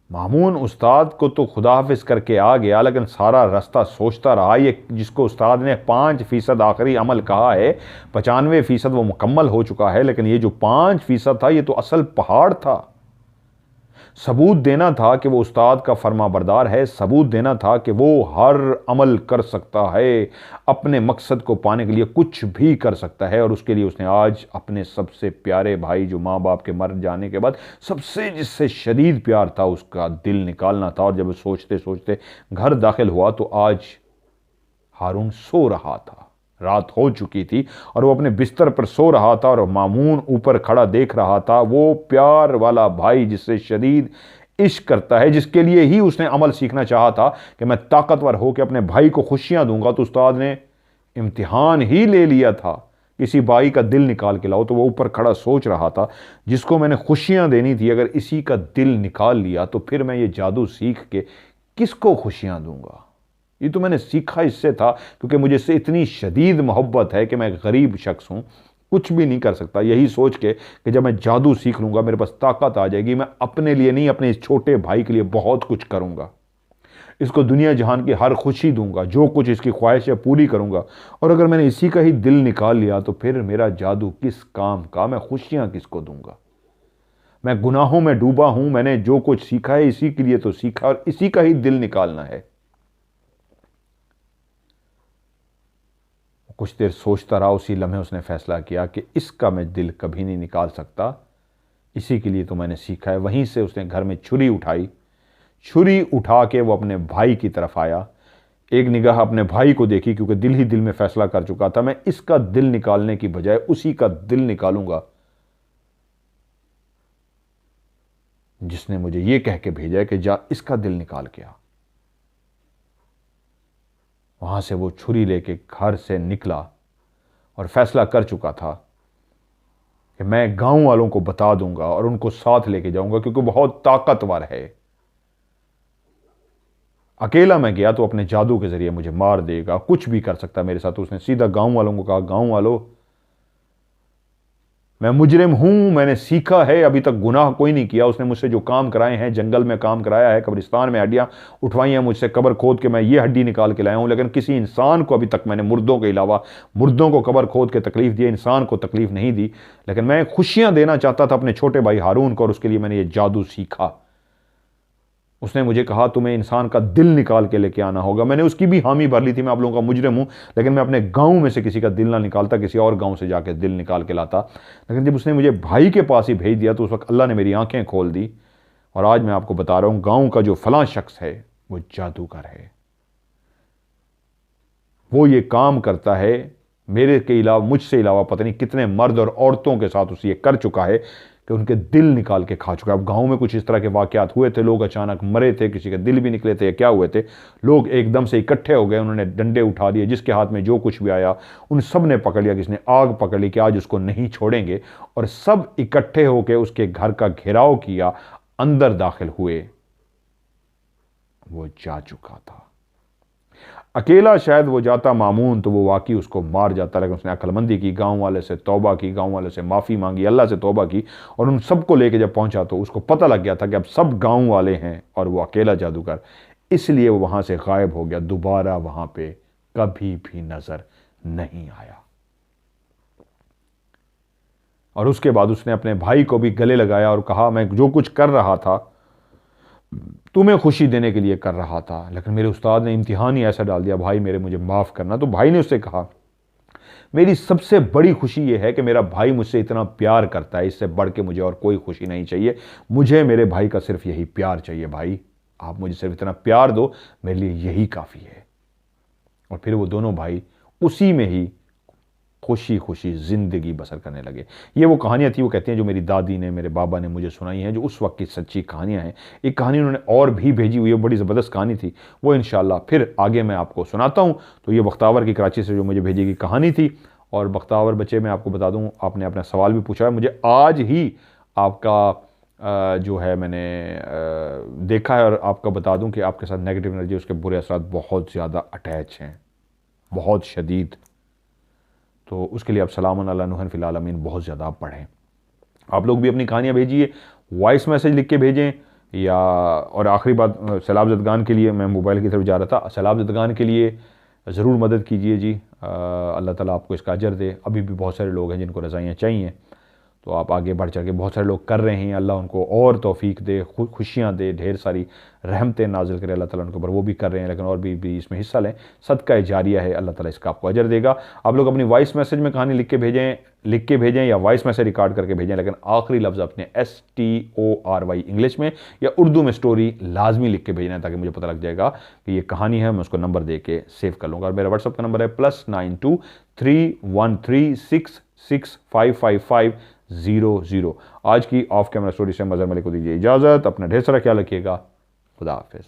मामून उस्ताद को तो खुदा हाफिज करके आ गया, लेकिन सारा रास्ता सोचता रहा। ये जिसको उस्ताद ने 5% आखिरी अमल कहा है, 95% वो मुकम्मल हो चुका है, लेकिन ये जो 5% था ये तो असल पहाड़ था। सबूत देना था कि वो उस्ताद का फर्माबरदार है, सबूत देना था कि वो हर अमल कर सकता है, अपने मकसद को पाने के लिए कुछ भी कर सकता है। और उसके लिए उसने आज अपने सबसे प्यारे भाई, जो माँ बाप के मर जाने के बाद सबसे जिससे शदीद प्यार था, उसका दिल निकालना था। और जब सोचते सोचते घर दाखिल हुआ तो आज हारून सो रहा था, रात हो चुकी थी और वो अपने बिस्तर पर सो रहा था और मामून ऊपर खड़ा देख रहा था। वो प्यार वाला भाई जिससे शदीद इश्क करता है, जिसके लिए ही उसने अमल सीखना चाहा था कि मैं ताकतवर होकर अपने भाई को खुशियां दूंगा। तो उस्ताद ने इम्तिहान ही ले लिया था, किसी भाई का दिल निकाल के लाओ। तो वो ऊपर खड़ा सोच रहा था, जिसको मैंने खुशियां देनी थी, अगर इसी का दिल निकाल लिया तो फिर मैं ये जादू सीख के किसको खुशियां दूंगा। ये तो मैंने सीखा इससे था क्योंकि मुझे इससे इतनी शदीद मोहब्बत है कि मैं गरीब शख्स हूं, कुछ भी नहीं कर सकता, यही सोच के कि जब मैं जादू सीख लूंगा मेरे पास ताकत आ जाएगी, मैं अपने लिए नहीं अपने इस छोटे भाई के लिए बहुत कुछ करूंगा, इसको दुनिया जहान की हर खुशी दूंगा, जो कुछ इसकी ख्वाहिश है पूरी करूंगा। और अगर मैंने इसी का ही दिल निकाल लिया तो फिर मेरा जादू किस काम का, मैं खुशियां किसको दूंगा। मैं गुनाहों में डूबा हूं, मैंने जो कुछ सीखा है इसी के लिए तो सीखा और इसी का ही दिल निकालना है। कुछ देर सोचता रहा, उसी लम्हे उसने फैसला किया कि इसका मैं दिल कभी नहीं निकाल सकता, इसी के लिए तो मैंने सीखा है। वहीं से उसने घर में छुरी उठाई, छुरी उठा के वो अपने भाई की तरफ आया। एक निगाह अपने भाई को देखी, क्योंकि दिल ही दिल में फैसला कर चुका था, मैं इसका दिल निकालने की बजाय उसी का दिल निकालूंगा जिसने मुझे ये कह के भेजा है कि जा इसका दिल निकाल के आ। वहां से वो छुरी लेके घर से निकला और फैसला कर चुका था कि मैं गांव वालों को बता दूंगा और उनको साथ लेके जाऊंगा, क्योंकि बहुत ताकतवर है। अकेला मैं गया तो अपने जादू के जरिए मुझे मार देगा, कुछ भी कर सकता मेरे साथ। तो उसने सीधा गांव वालों को कहा, गांव वालों, मैं मुजरिम हूं, मैंने सीखा है, अभी तक गुनाह कोई नहीं किया। उसने मुझसे जो काम कराए हैं, जंगल में काम कराया है, कब्रिस्तान में हड्डियां उठवाई हैं मुझसे, कब्र खोद के मैं ये हड्डी निकाल के लाया हूं, लेकिन किसी इंसान को अभी तक मैंने, मुर्दों के अलावा, मुर्दों को कब्र खोद के तकलीफ दी, इंसान को तकलीफ नहीं दी। लेकिन मैं खुशियां देना चाहता था अपने छोटे भाई हारून को, और उसके लिए मैंने ये जादू सीखा। उसने मुझे कहा तुम्हें इंसान का दिल निकाल के लेके आना होगा। मैंने उसकी भी हामी भर ली थी, मैं आप लोगों का मुजरिम हूं, लेकिन मैं अपने गांव में से किसी का दिल ना निकालता, किसी और गांव से जाके दिल निकाल के लाता। लेकिन जब उसने मुझे भाई के पास ही भेज दिया तो उस वक्त अल्लाह ने मेरी आंखें खोल दी, और आज मैं आपको बता रहा हूं, गांव का जो फलां शख्स है वो जादूगर है, वो ये काम करता है। मेरे के अलावा, मुझसे अलावा पता नहीं कितने मर्द और औरतों के साथ उसे ये कर चुका है कि उनके दिल निकाल के खा चुका है। अब गांव में कुछ इस तरह के वाकयात हुए थे, लोग अचानक मरे थे, किसी के दिल भी निकले थे, क्या हुए थे, लोग एकदम से इकट्ठे हो गए, उन्होंने डंडे उठा दिए, जिसके हाथ में जो कुछ भी आया उन सब ने पकड़ लिया, किसने आग पकड़ ली कि आज उसको नहीं छोड़ेंगे, और सब इकट्ठे होकर उसके घर का घेराव किया, अंदर दाखिल हुए। वो जा चुका था। अकेला शायद वो जाता मामून तो वो वाकई उसको मार जाता, लेकिन उसने अक्लमंदी की, गांव वाले से तौबा की, गांव वाले से माफ़ी मांगी, अल्लाह से तौबा की, और उन सबको लेके जब पहुंचा तो उसको पता लग गया था कि अब सब गांव वाले हैं और वो अकेला जादूगर, इसलिए वो वहां से गायब हो गया, दोबारा वहां पे कभी भी नजर नहीं आया। और उसके बाद उसने अपने भाई को भी गले लगाया और कहा, मैं जो कुछ कर रहा था तुम्हें खुशी देने के लिए कर रहा था, लेकिन मेरे उस्ताद ने इम्तिहान ही ऐसा डाल दिया, भाई मेरे मुझे माफ़ करना। तो भाई ने उससे कहा, मेरी सबसे बड़ी खुशी यह है कि मेरा भाई मुझसे इतना प्यार करता है, इससे बढ़ के मुझे और कोई खुशी नहीं चाहिए, मुझे मेरे भाई का सिर्फ यही प्यार चाहिए। भाई आप मुझे सिर्फ इतना प्यार दो, मेरे लिए यही काफ़ी है। और फिर वो दोनों भाई उसी में ही खुशी खुशी ज़िंदगी बसर करने लगे। ये वो कहानियाँ थी, वो कहते हैं, जो मेरी दादी ने, मेरे बाबा ने मुझे सुनाई हैं, जो उस वक्त की सच्ची कहानियाँ हैं। एक कहानी उन्होंने और भी भेजी हुई है, बड़ी ज़बरदस्त कहानी थी, वो इंशाल्लाह फिर आगे मैं आपको सुनाता हूँ। तो ये बख्तावर की कराची से जो मुझे भेजी गई कहानी थी। और बख्तावर बच्चे, मैं आपको बता दूँ, आपने अपना सवाल भी पूछा है, मुझे आज ही आपका जो है मैंने देखा है, और आपका बता दूँ कि आपके साथ नेगेटिव एनर्जी, उसके बुरे असरात बहुत ज़्यादा अटैच हैं, बहुत शदीद। तो उसके लिए आप सलामुन अला नूहन फिल आलमीन बहुत ज़्यादा आप पढ़ें। आप लोग भी अपनी कहानियाँ भेजिए, वॉइस मैसेज लिख के भेजें, या और आखिरी बात, सैलाब ज़दगान के लिए, मैं मोबाइल की तरफ जा रहा था, सैलाब ज़दगान के लिए ज़रूर मदद कीजिए जी, अल्लाह ताला आपको इसका अजर दे। अभी भी बहुत सारे लोग हैं जिनको रज़ाइयाँ चाहिए, तो आप आगे बढ़ चढ़ के, बहुत सारे लोग कर रहे हैं, अल्लाह उनको और तौफीक दे, खुशियाँ दे, ढेर सारी रहमतें नाजिल करे अल्लाह ताला उनके ऊपर, वो भी कर रहे हैं, लेकिन और भी इसमें हिस्सा लें। सदका जारिया है, अल्लाह ताला इसका आपको अजर देगा। आप लोग अपनी वॉइस मैसेज में कहानी लिख के भेजें या वॉइस मैसेज रिकॉर्ड करके भेजें, लेकिन आखिरी लफ्ज़ अपने STORY इंग्लिश में या उर्दू में स्टोरी लाजमी लिख के भेजना है, ताकि मुझे पता लग जाएगा कि ये कहानी है, मैं उसको नंबर दे के सेव कर लूँगा। और मेरा व्हाट्सअप का नंबर है +92 313655500। आज की ऑफ कैमरा स्टोरी से मज़र मलिक को दीजिए इजाज़त। अपना ढेर सारा ख्याल रखिएगा। खुदा हाफिज़।